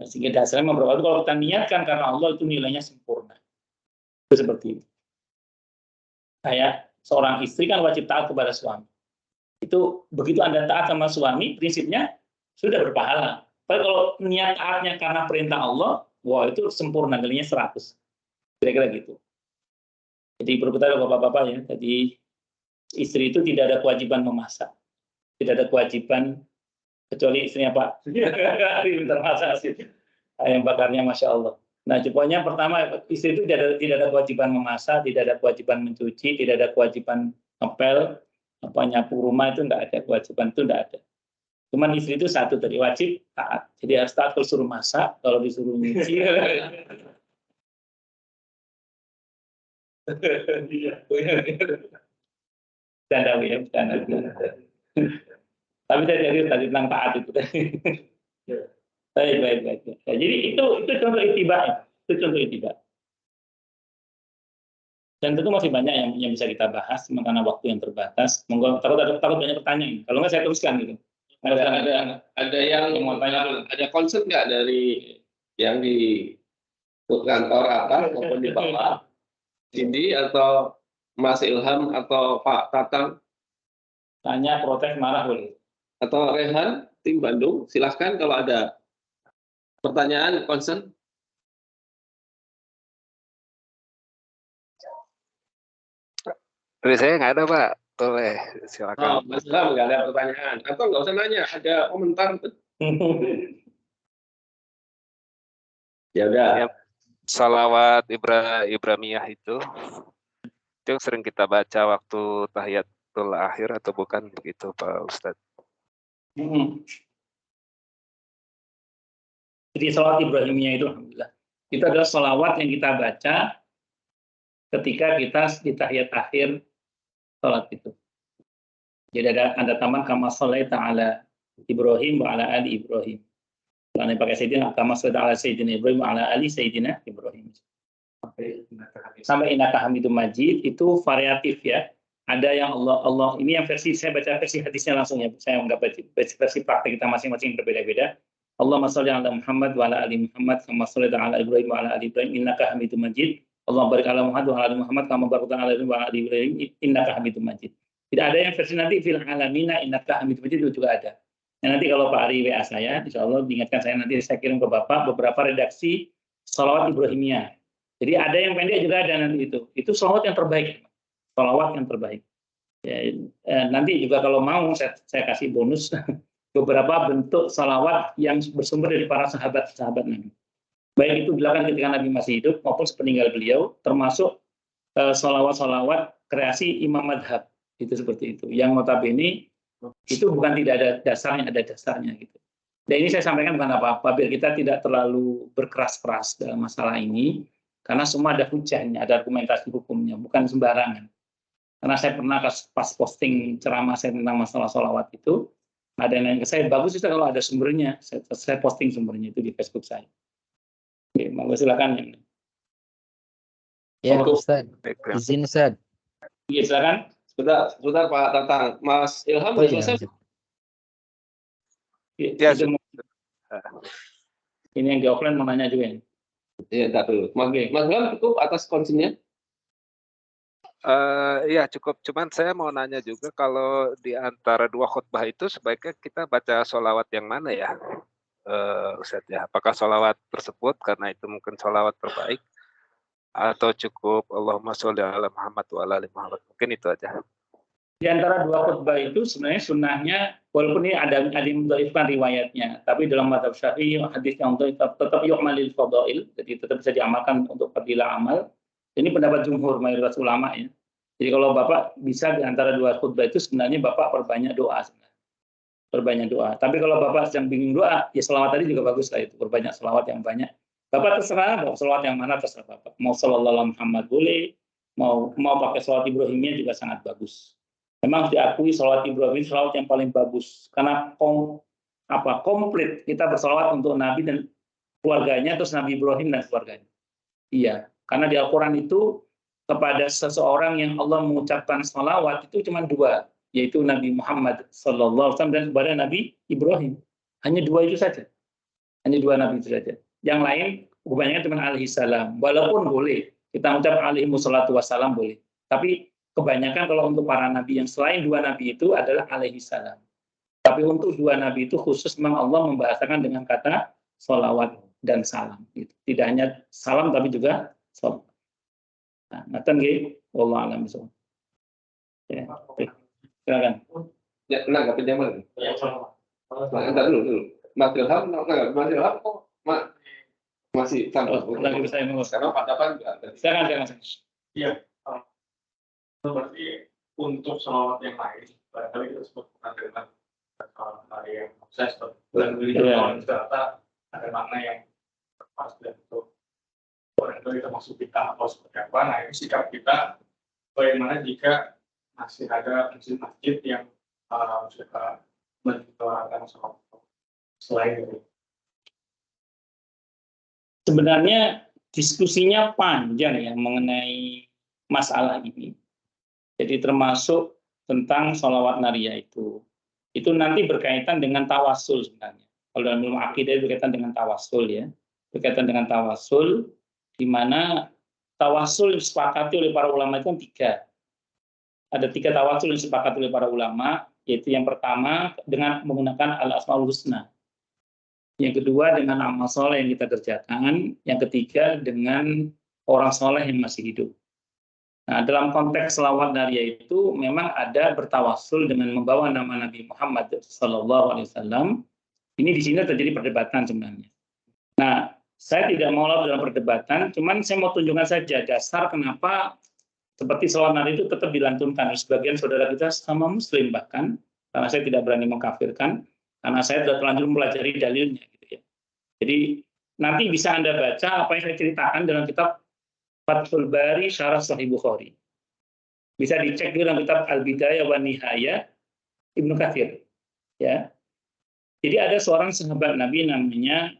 Sehingga dasarnya memang kalau kita niatkan karena Allah itu nilainya sempurna. Itu seperti itu. Kayak seorang istri kan wajib taat kepada suami. Itu begitu Anda taat sama suami, prinsipnya sudah berpahala. Tapi kalau niat taatnya karena perintah Allah, wah itu sempurna, nilainya 100. Kira-kira gitu. Jadi perlu kita bapak-bapak ya. Jadi istri itu tidak ada kewajiban memasak, tidak ada kewajiban kecuali istrinya Pak. Pintar masak sih. Ayam bakarnya masya Allah. Nah, pokoknya pertama istri itu tidak ada kewajiban memasak, tidak ada kewajiban mencuci, tidak ada kewajiban ngepel, apa nyapu rumah itu enggak ada kewajiban itu enggak ada. Cuman istri itu satu tadi wajib taat. Jadi harus taat kalau disuruh masak, kalau disuruh nyuci. Canda ya, canda. Tapi tadi tentang taat itu. Baik. Jadi itu contoh ittiba. Itu contoh ittiba. Dan tentu masih banyak yang bisa kita bahas, karena waktu yang terbatas. Monggo takut banyak pertanyaan. Kalau nggak saya teruskan gitu. Ada yang mau tanya, ada concern nggak dari yang di kantor atas maupun di bawah, Cindy atau Mas Ilham atau Pak Tatang? Tanya, protes, marah boleh. Atau Rehan, tim Bandung, silahkan kalau ada pertanyaan, concern. Dari saya nggak ada Pak, boleh silakan. Mas Ilham nggak ada pertanyaan, atau nggak usah nanya, ada komentar. Ya udah. Ya, salawat Ibrahimiyah itu yang sering kita baca waktu tahiyatul akhir atau bukan begitu Pak Ustadz? Jadi salawat Ibrahimiyah itu alhamdulillah. Itu adalah salawat yang kita baca ketika kita di tahiyat akhir salat itu. Jadi ada taman kama sholaita ala Ibrahim wa ala ali Ibrahim. Kalau pakai Sayyidina kama sholaita ala Sayyidina Ibrahim wa ala ali Sayyidina Ibrahim. Sampai innaka Hamidum Majid itu variatif ya. Ada yang Allah ini yang versi saya baca versi hadisnya langsung ya. Saya nggak baca versi praktek kita masing-masing berbeda-beda. Allahumma sholli ala Muhammad wa ala ali Muhammad kama sholaita ala Ibrahim wa ala ali Ibrahim innaka Hamidum Majid. Allahumma barik ala Muhammad wa ala ali Muhammad kama barakta ala Ibrahim wa ala ali Ibrahim innaka Hamidum Majid. Tidak ada yang versi nanti fil alamina innaka Hamidum Majid itu juga ada. Nah, nanti kalau Pak Ari WA saya, insya Allah diingatkan saya nanti saya kirim ke Bapak beberapa redaksi sholawat Ibrahimiyah. Jadi ada yang pendek juga ada nanti itu. Itu sholawat yang terbaik. Sholawat yang terbaik. Ya, nanti juga kalau mau saya kasih bonus beberapa bentuk sholawat yang bersumber dari para sahabat-sahabat Nabi. Baik itu dilakukan ketika Nabi masih hidup maupun sepeninggal beliau, termasuk sholawat-sholawat kreasi Imam Madhab. Itu seperti itu. Yang notabene itu bukan tidak ada dasarnya, ada dasarnya gitu. Dan ini saya sampaikan bukan apa-apa, biar kita tidak terlalu berkeras-keras dalam masalah ini, karena semua ada hujahnya, ada argumentasi hukumnya, bukan sembarangan. Karena saya pernah pas posting ceramah saya tentang masalah sholawat itu, ada yang ke saya, bagus itu kalau ada sumbernya, saya posting sumbernya itu di Facebook saya. Oke, monggo silakan. Ya, Ustaz. Izin Ustaz. Iya, silakan. Sebentar Pak Tatang. Mas Ilham Oh, sudah iya. selesai? Ya, ini yang di offline mau nanya juga ini. Iya, entar dulu. Mas Ilham cukup atas konsennya? Ya cukup. Cuman saya mau nanya juga kalau di antara dua khutbah itu sebaiknya kita baca sholawat yang mana ya, Ustadz ya? Apakah sholawat tersebut karena itu mungkin sholawat terbaik? Atau cukup Allahumma sholli ala Muhammad wa ala ali Muhammad. Mungkin itu aja. Di antara dua khutbah itu sebenarnya sunnahnya, walaupun ini ada yang mendhaifkan riwayatnya, tapi dalam mazhab Syafi'i hadis yang tetap yu'malil fadail, jadi tetap bisa diamalkan untuk fadilah amal. Ini pendapat jumhur mayoritas ulama ya. Jadi kalau Bapak bisa di antara dua khutbah itu sebenarnya Bapak perbanyak doa sebenarnya. Perbanyak doa. Tapi kalau Bapak sedang bingung doa, ya selawat tadi juga bagus lah itu, perbanyak selawat yang banyak. Bapak terserah mau sholawat yang mana terserah Bapak. Mau sholawat ala Muhammad boleh, mau pakai sholawat Ibrahimnya juga sangat bagus. Memang diakui sholawat Ibrahim sholawat yang paling bagus karena komplit kita bersolawat untuk Nabi dan keluarganya, terus Nabi Ibrahim dan keluarganya. Iya, karena di Al-Quran itu kepada seseorang yang Allah mengucapkan sholawat itu cuma dua, yaitu Nabi Muhammad SAW dan kepada Nabi Ibrahim. Hanya dua itu saja. Hanya dua Nabi itu saja. Yang lain kebanyakan cuma alaihi salam. Walaupun boleh kita ucap alaihi wassalatu wassalam boleh. Tapi kebanyakan kalau untuk para Nabi yang selain dua Nabi itu adalah alaihi salam. Tapi untuk dua Nabi itu khusus memang Allah membahasakan dengan kata sholawat dan salam. Tidak hanya salam tapi juga sholawat. Nah, ngaten nggih, wallahu a'lam bishawab. Ya, silakan. Ya, nanggapi yang mana? Ya, entar dulu. Mas Ilham, Mas Ilham kok masih sama? Lagi bisa yang ngurus. Karena Pak Dapan juga. Silakan. Iya. Berarti untuk sholawat yang lain, barangkali kita sebut bukan dengan hari yang sukses, dan beliau ternyata ada makna yang pas dan itu barangkali termasuk kita atau seperti apa. Nah, ini sikap kita bagaimana jika masih ada masjid yang suka menyuarakan sholawat selain itu. Sebenarnya diskusinya panjang ya mengenai masalah ini. Jadi termasuk tentang sholawat nariyah itu. Itu nanti berkaitan dengan tawasul sebenarnya. Kalau dalam ilmu akidah itu berkaitan dengan tawasul ya. Berkaitan dengan tawasul, di mana tawasul yang disepakati oleh para ulama itu kan 3. Ada 3 tawasul yang disepakati oleh para ulama, yaitu yang pertama dengan menggunakan al-asmaul husna. Yang kedua dengan amal soleh yang kita kerjakan. Yang ketiga dengan orang soleh yang masih hidup. Nah, dalam konteks selawat nariyah itu memang ada bertawasul dengan membawa nama Nabi Muhammad SAW. Ini di sini terjadi perdebatan sebenarnya. Nah, saya tidak mau larut dalam perdebatan, cuman saya mau tunjukkan saja dasar kenapa seperti selawat nariyah itu tetap dilantunkan. Sebagian saudara kita sama Muslim bahkan, karena saya tidak berani mengkafirkan, karena saya sudah terlanjur mempelajari dalilnya. Gitu ya. Jadi nanti bisa Anda baca apa yang saya ceritakan dalam kitab Fathul Bari Syarah Sahih Bukhari. Bisa dicek di dalam kitab Al-Bidayah wa Nihayah Ibnu Katsir. Ya. Jadi ada seorang sahabat Nabi namanya,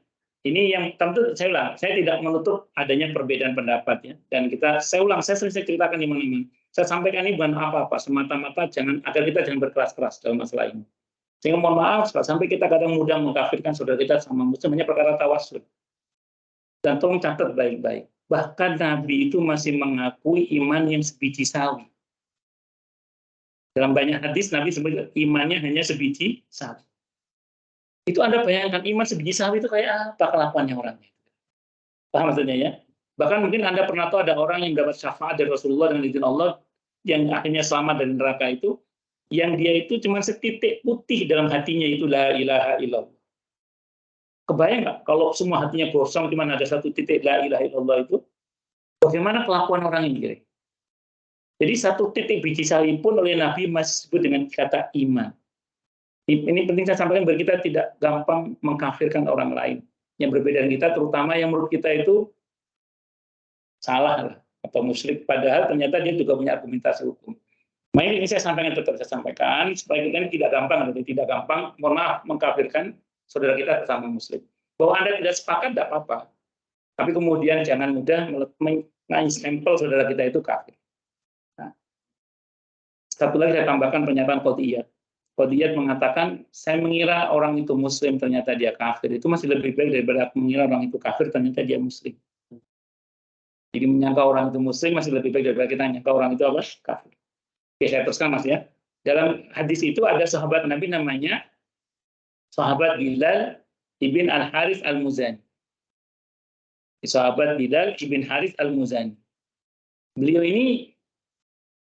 ini yang tentu saya ulang, saya tidak menutup adanya perbedaan pendapat ya. Dan saya sering ceritakan di mana-mana. Saya sampaikan ini bukan apa-apa, semata-mata agar kita jangan berkeras-keras dalam masalah ini. Sehingga mohon maaf, sampai kita kadang mudah mengkafirkan saudara kita sama Muslim hanya perkara tawasul. Dan tolong catat baik-baik. Bahkan Nabi itu masih mengakui iman yang sebiji sawi. Dalam banyak hadis Nabi sebut imannya hanya sebiji sawi. Itu Anda bayangkan iman sebiji sawi itu kayak apa kelakuannya orangnya. Paham maksudnya ya? Bahkan mungkin Anda pernah tahu ada orang yang dapat syafaat dari Rasulullah dengan izin Allah yang akhirnya selamat dari neraka itu, yang dia itu cuma setitik putih dalam hatinya itu la ilaha illallah. Kebayang nggak kalau semua hatinya kosong cuma ada satu titik la ilaha illallah itu, bagaimana kelakuan orang ini? Jadi satu titik biji sawi pun oleh Nabi masih disebut dengan kata iman. Ini penting saya sampaikan biar kita tidak gampang mengkafirkan orang lain yang berbeda dengan kita, terutama yang menurut kita itu salah lah atau musyrik, padahal ternyata dia juga punya argumentasi hukum. Nah, ini saya sampaikan supaya kita ini tidak gampang, mohon maaf, mengkafirkan saudara kita bersama Muslim. Bahwa Anda tidak sepakat, tidak apa-apa. Tapi kemudian jangan mudah menstempel saudara kita itu kafir. Nah, satu lagi saya tambahkan pernyataan Qadiyat. Qadiyat mengatakan, saya mengira orang itu Muslim, ternyata dia kafir. Itu masih lebih baik daripada mengira orang itu kafir, ternyata dia Muslim. Jadi menyangka orang itu Muslim masih lebih baik daripada kita menyangka orang itu apa? Kafir. Oke, saya teruskan Mas ya. Dalam hadis itu ada sahabat Nabi namanya sahabat Bilal ibn Al-Harith Al-Muzani. Sahabat Bilal ibn Harith Al-Muzani. Beliau ini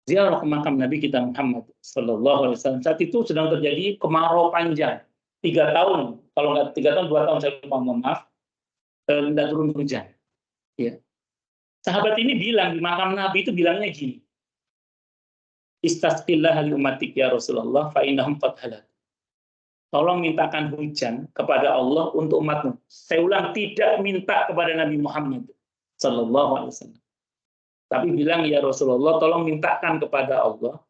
ziarah ke makam Nabi kita Muhammad sallallahu alaihi wasallam. Saat itu sedang terjadi kemarau panjang. 3 tahun, kalau nggak 3 tahun, 2 tahun saya lupa, mohon maaf. Tidak turun hujan. Ya. Sahabat ini bilang di makam Nabi itu bilangnya gini. Istasqillah li ummatik ya Rasulullah fa innahum qad halak. tolong mintakan hujan kepada Allah untuk umatmu. Saya ulang, tidak minta kepada Nabi Muhammad sallallahu alaihi wasallam. Tapi bilang, ya Rasulullah, tolong mintakan kepada Allah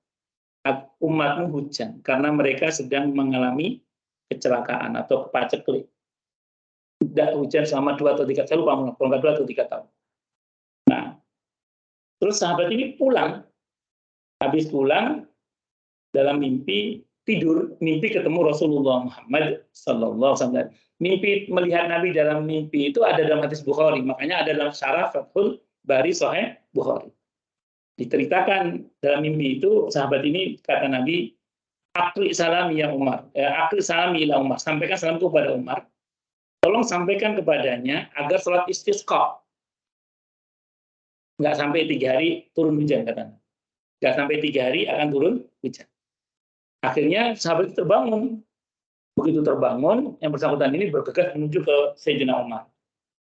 umatmu hujan karena mereka sedang mengalami kecelakaan atau paceklik. Tidak hujan selama 2 atau 3, saya lupa, kalau nggak 2 atau 3 tahun. Nah, terus sahabat ini pulang, habis pulang dalam mimpi, tidur, mimpi ketemu Rasulullah Muhammad sallallahu alaihi wasallam. Mimpi melihat Nabi dalam mimpi itu ada dalam hadis Bukhari, makanya ada dalam syarah Fathul Bari Sahih Bukhari. Diceritakan dalam mimpi itu, sahabat ini kata Nabi, "Aqri salami ya Umar, aqri salami ila Umar, sampaikan salamku kepada Umar. Tolong sampaikan kepadanya agar sholat istisqa. Nggak sampai 3 hari turun hujan," katanya. Nggak sampai 3 hari akan turun hujan. Akhirnya sahabat itu terbangun. Begitu terbangun, yang bersangkutan ini bergegas menuju ke Sayyidina Umar.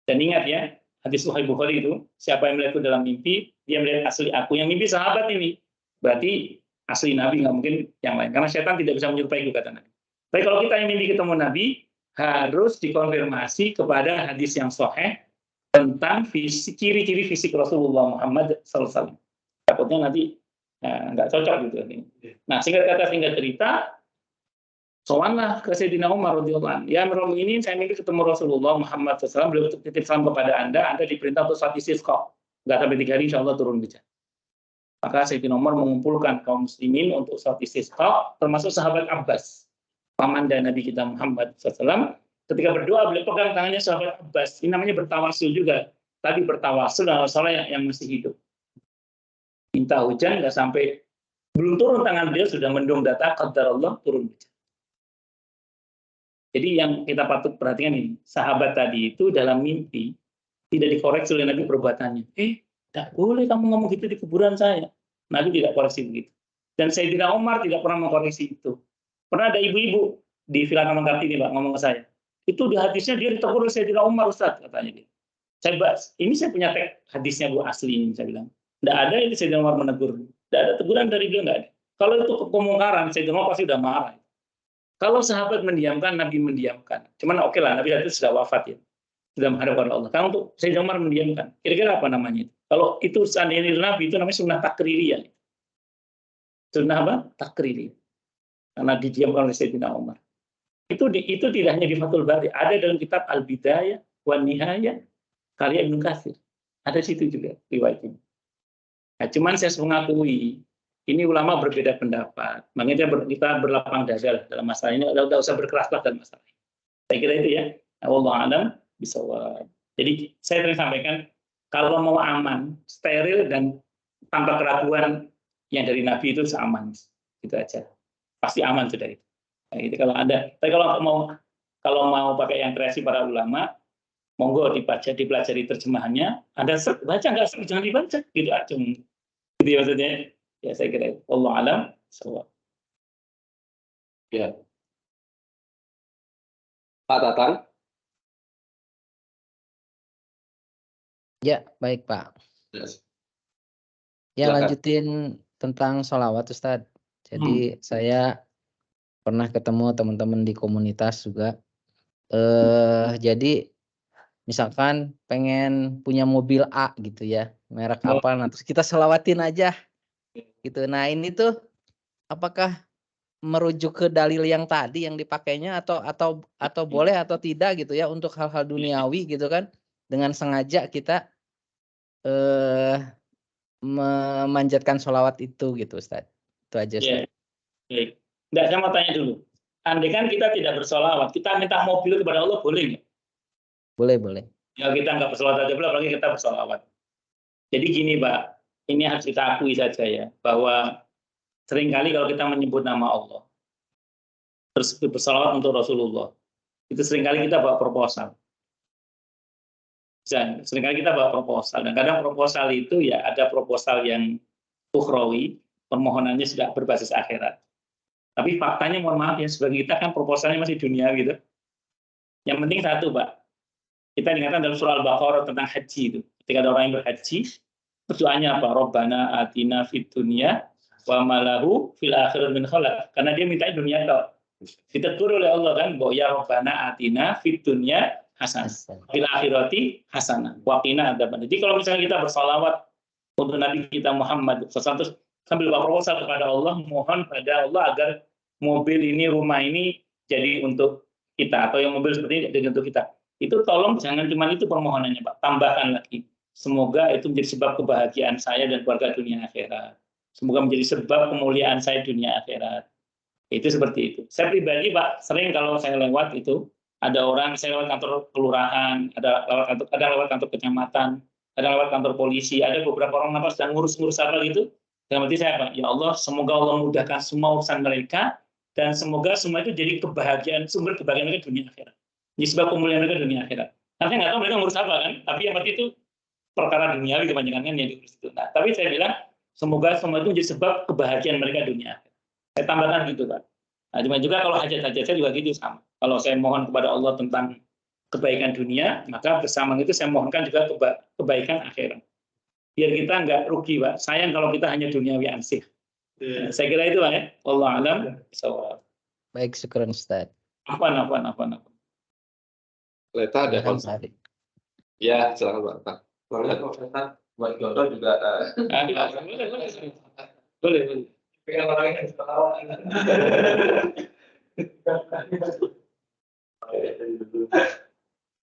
Dan ingat ya, hadis Sahih Bukhari itu, siapa yang melihatku dalam mimpi, dia melihat asli aku. Yang mimpi sahabat ini. Berarti asli Nabi, nggak mungkin yang lain. Karena setan tidak bisa menyerupai itu, kata Nabi. Tapi kalau kita yang mimpi ketemu Nabi, harus dikonfirmasi kepada hadis yang sahih tentang ciri-ciri fisik Rasulullah Muhammad SAW. Takutnya nanti nggak cocok gitu. Nah, singkat kata singkat cerita, sowanlah ke Sayyidina Umar radhiyallahu anhu. Ya Amirul Mukminin, saya mimpi ketemu Rasulullah Muhammad SAW, beliau titip salam kepada Anda diperintah untuk sholat istisqa. Nggak sampai 3 hari, insya Allah turun hujan. Maka Sayyidina Umar mengumpulkan kaum muslimin untuk sholat istisqa, termasuk sahabat Abbas, paman dan Nabi kita Muhammad SAW. Ketika berdoa, beliau pegang tangannya sahabat Abbas. Ini namanya bertawasul juga. Tadi bertawasul dalam salah yang masih hidup. Minta hujan, nggak sampai, belum turun tangan beliau, sudah mendung data, qadarullah turun hujan. Jadi yang kita patut perhatikan ini, sahabat tadi itu dalam mimpi, tidak dikoreksi oleh Nabi perbuatannya. Tidak boleh kamu ngomong gitu di kuburan saya. Nabi tidak koreksi begitu. Dan Sayyidina Umar tidak pernah mengkoreksi itu. Pernah ada ibu-ibu di Villa Taman Kartini, Pak, ngomong ke saya. Itu di hadisnya dia ditegur oleh Sayyidina Umar, Ustaz, katanya dia. Saya bahas, ini saya punya teks hadisnya Bu asli ini, saya bilang. Tidak ada ini Sayyidina Umar menegur. Tidak ada teguran dari dia, nggak ada. Kalau itu kemungkaran, Sayyidina Umar pasti sudah marah. Kalau sahabat mendiamkan, Nabi mendiamkan. Cuman oke lah, Nabi itu sudah wafat ya. Sudah menghadap kepada Allah. Karena untuk Sayyidina Umar mendiamkan. Kira-kira apa namanya itu? Kalau itu seandainya Nabi, itu namanya sunnah takririyah. Sunnah apa? Takririyah. Karena didiamkan oleh Sayyidina Umar. Itu tidak hanya di Fathul Bari. Ada dalam kitab Al-Bidayah wan Nihayah karya Ibnu Katsir. Ada situ juga riwayat ini. Nah, cuman saya mengakui ini ulama berbeda pendapat. Makanya kita berlapang dada dalam masalah ini. Tidak usah berkeras-keras dalam masalah ini. Saya kira itu ya. Wallahu a'lam bishawab. Jadi saya tadi sampaikan, kalau mau aman, steril dan tanpa keraguan yang dari Nabi itu seaman. Itu aja. Pasti aman sudah itu. Nah, itu kalau ada. Tapi kalau mau pakai yang kreasi para ulama, monggo dipelajari terjemahannya. Anda baca nggak? Jangan dibaca. Gitu aja. Gitu ya maksudnya. Ya saya kira itu. Wallahu a'lam bishawab. Ya. Pak Tatang. Ya, baik Pak. Yes. Ya, Silakan. lanjutin tentang sholawat Ustadz. Jadi saya pernah ketemu teman-teman di komunitas juga. Jadi misalkan pengen punya mobil A gitu ya, merek apa, nah terus kita selawatin aja gitu. Nah ini tuh apakah merujuk ke dalil yang tadi yang dipakainya atau boleh atau tidak gitu ya untuk hal-hal duniawi gitu kan, dengan sengaja kita memanjatkan sholawat itu gitu Ustadz. Itu aja Ustadz. Baik. Nggak, saya mau tanya dulu. Andai kan kita tidak bersolawat, kita minta mobil kepada Allah boleh nggak? Boleh. Ya kita nggak bersolawat aja, apalagi kita bersolawat. Jadi gini Pak, ini harus kita akui saja ya, bahwa seringkali kalau kita menyebut nama Allah, terus bersolawat untuk Rasulullah, itu seringkali kita bawa proposal. Seringkali kita bawa proposal, dan kadang proposal itu ya ada proposal yang ukhrawi, permohonannya sudah berbasis akhirat. Tapi faktanya mohon maaf ya, sebagai kita kan proposalnya masih dunia gitu. Yang penting satu Pak, kita ingatkan dalam surah Al-Baqarah tentang haji itu. Ketika ada orang yang berhaji, doanya apa? Rabbana atina fid dunya wa malahu fil akhirati min khalaq. Karena dia minta dunia toh. Ditegur oleh Allah kan, bahwa ya Rabbana atina fid dunya hasanah, fil akhirati hasanah, wa qina adzabannar. Jadi kalau misalnya kita bersalawat untuk Nabi kita Muhammad SAW, sambil berproposal kepada Allah, mohon pada Allah agar mobil ini, rumah ini jadi untuk kita, atau yang mobil seperti ini jadi untuk kita. Itu tolong jangan cuma itu permohonannya Pak, tambahkan lagi. Semoga itu menjadi sebab kebahagiaan saya dan keluarga dunia akhirat. Semoga menjadi sebab kemuliaan saya dunia akhirat. Itu seperti itu. Saya pribadi Pak, sering kalau saya lewat itu, ada orang, saya lewat kantor kelurahan, ada lewat kantor kecamatan, ada lewat kantor polisi, ada beberapa orang nampak sedang ngurus-ngurus apa gitu. Dalam arti saya Pak, ya Allah, semoga Allah mudahkan semua urusan mereka, dan semoga semua itu jadi kebahagiaan, sumber kebahagiaan mereka dunia akhirat. Jadi sebab kemuliaan mereka dunia akhirat. Nanti nggak tahu mereka ngurus apa kan, tapi yang berarti itu perkara duniawi kebanyakan kan yang diurus itu. Nah, tapi saya bilang, semoga semua itu menjadi sebab kebahagiaan mereka dunia akhirat. Saya tambahkan gitu Pak. Nah, cuma juga kalau hajat-hajat saya juga gitu sama. Kalau saya mohon kepada Allah tentang kebaikan dunia, maka bersamaan itu saya mohonkan juga kebaikan akhirat. Biar kita nggak rugi Pak. Sayang kalau kita hanya duniawi ansih. Nah, saya kira itu Pak ya. Wallahu a'lam bishawab. Baik, syukran Ustaz. Apa. Leta ada konsen. Ya, silakan Pak. Buat Jodoh juga ada. Boleh.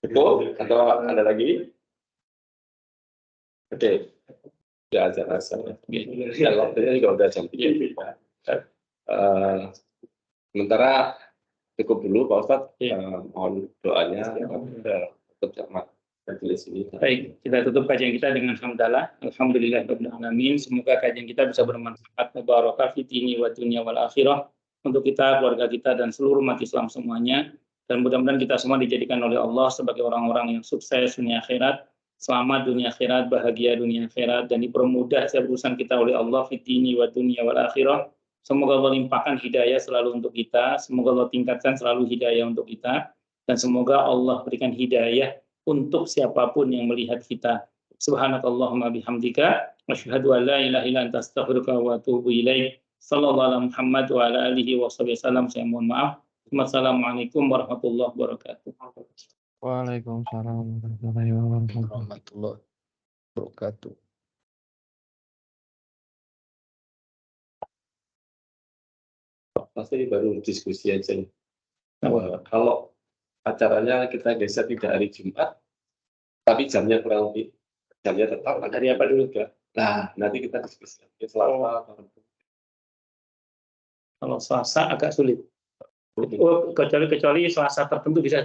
Cukup atau ada lagi? Oke. Ya, azan. Dan waktunya juga udah jam 3. Sementara cukup dulu Pak Ustadz. Mohon doanya untuk jamaah majelis ini. Baik, kita tutup kajian kita dengan hamdalah. Alhamdulillahirabbil alamin. Semoga kajian kita bisa bermanfaat, mubarakah fi dini wa dunya wal akhirah untuk kita, keluarga kita dan seluruh umat Islam semuanya. Dan mudah-mudahan kita semua dijadikan oleh Allah sebagai orang-orang yang sukses dunia akhirat, selamat dunia akhirat, bahagia dunia akhirat, dan dipermudah setiap urusan kita oleh Allah fi dini wa dunya wal akhirah. Semoga Allah limpahkan hidayah selalu untuk kita, semoga Allah tingkatkan selalu hidayah untuk kita, dan semoga Allah berikan hidayah untuk siapapun yang melihat kita. Subhanakallahumma bihamdika asyhadu an la ilaha illa anta astaghfiruka wa atubu ilaik. Sallallahu alaihi Muhammad wa ala alihi wasallam. Saya mohon maaf. Wassalamualaikum warahmatullahi wabarakatuh. Waalaikumsalam warahmatullahi wabarakatuh. Pasti baru diskusi aja. Kalau acaranya kita geser tidak hari Jumat, tapi jamnya kurang lebih, jamnya tetap hari apa dulu ya? Nah, nanti kita diskusi lagi Selasa. Kalau Selasa agak sulit. Kecuali Selasa tertentu bisa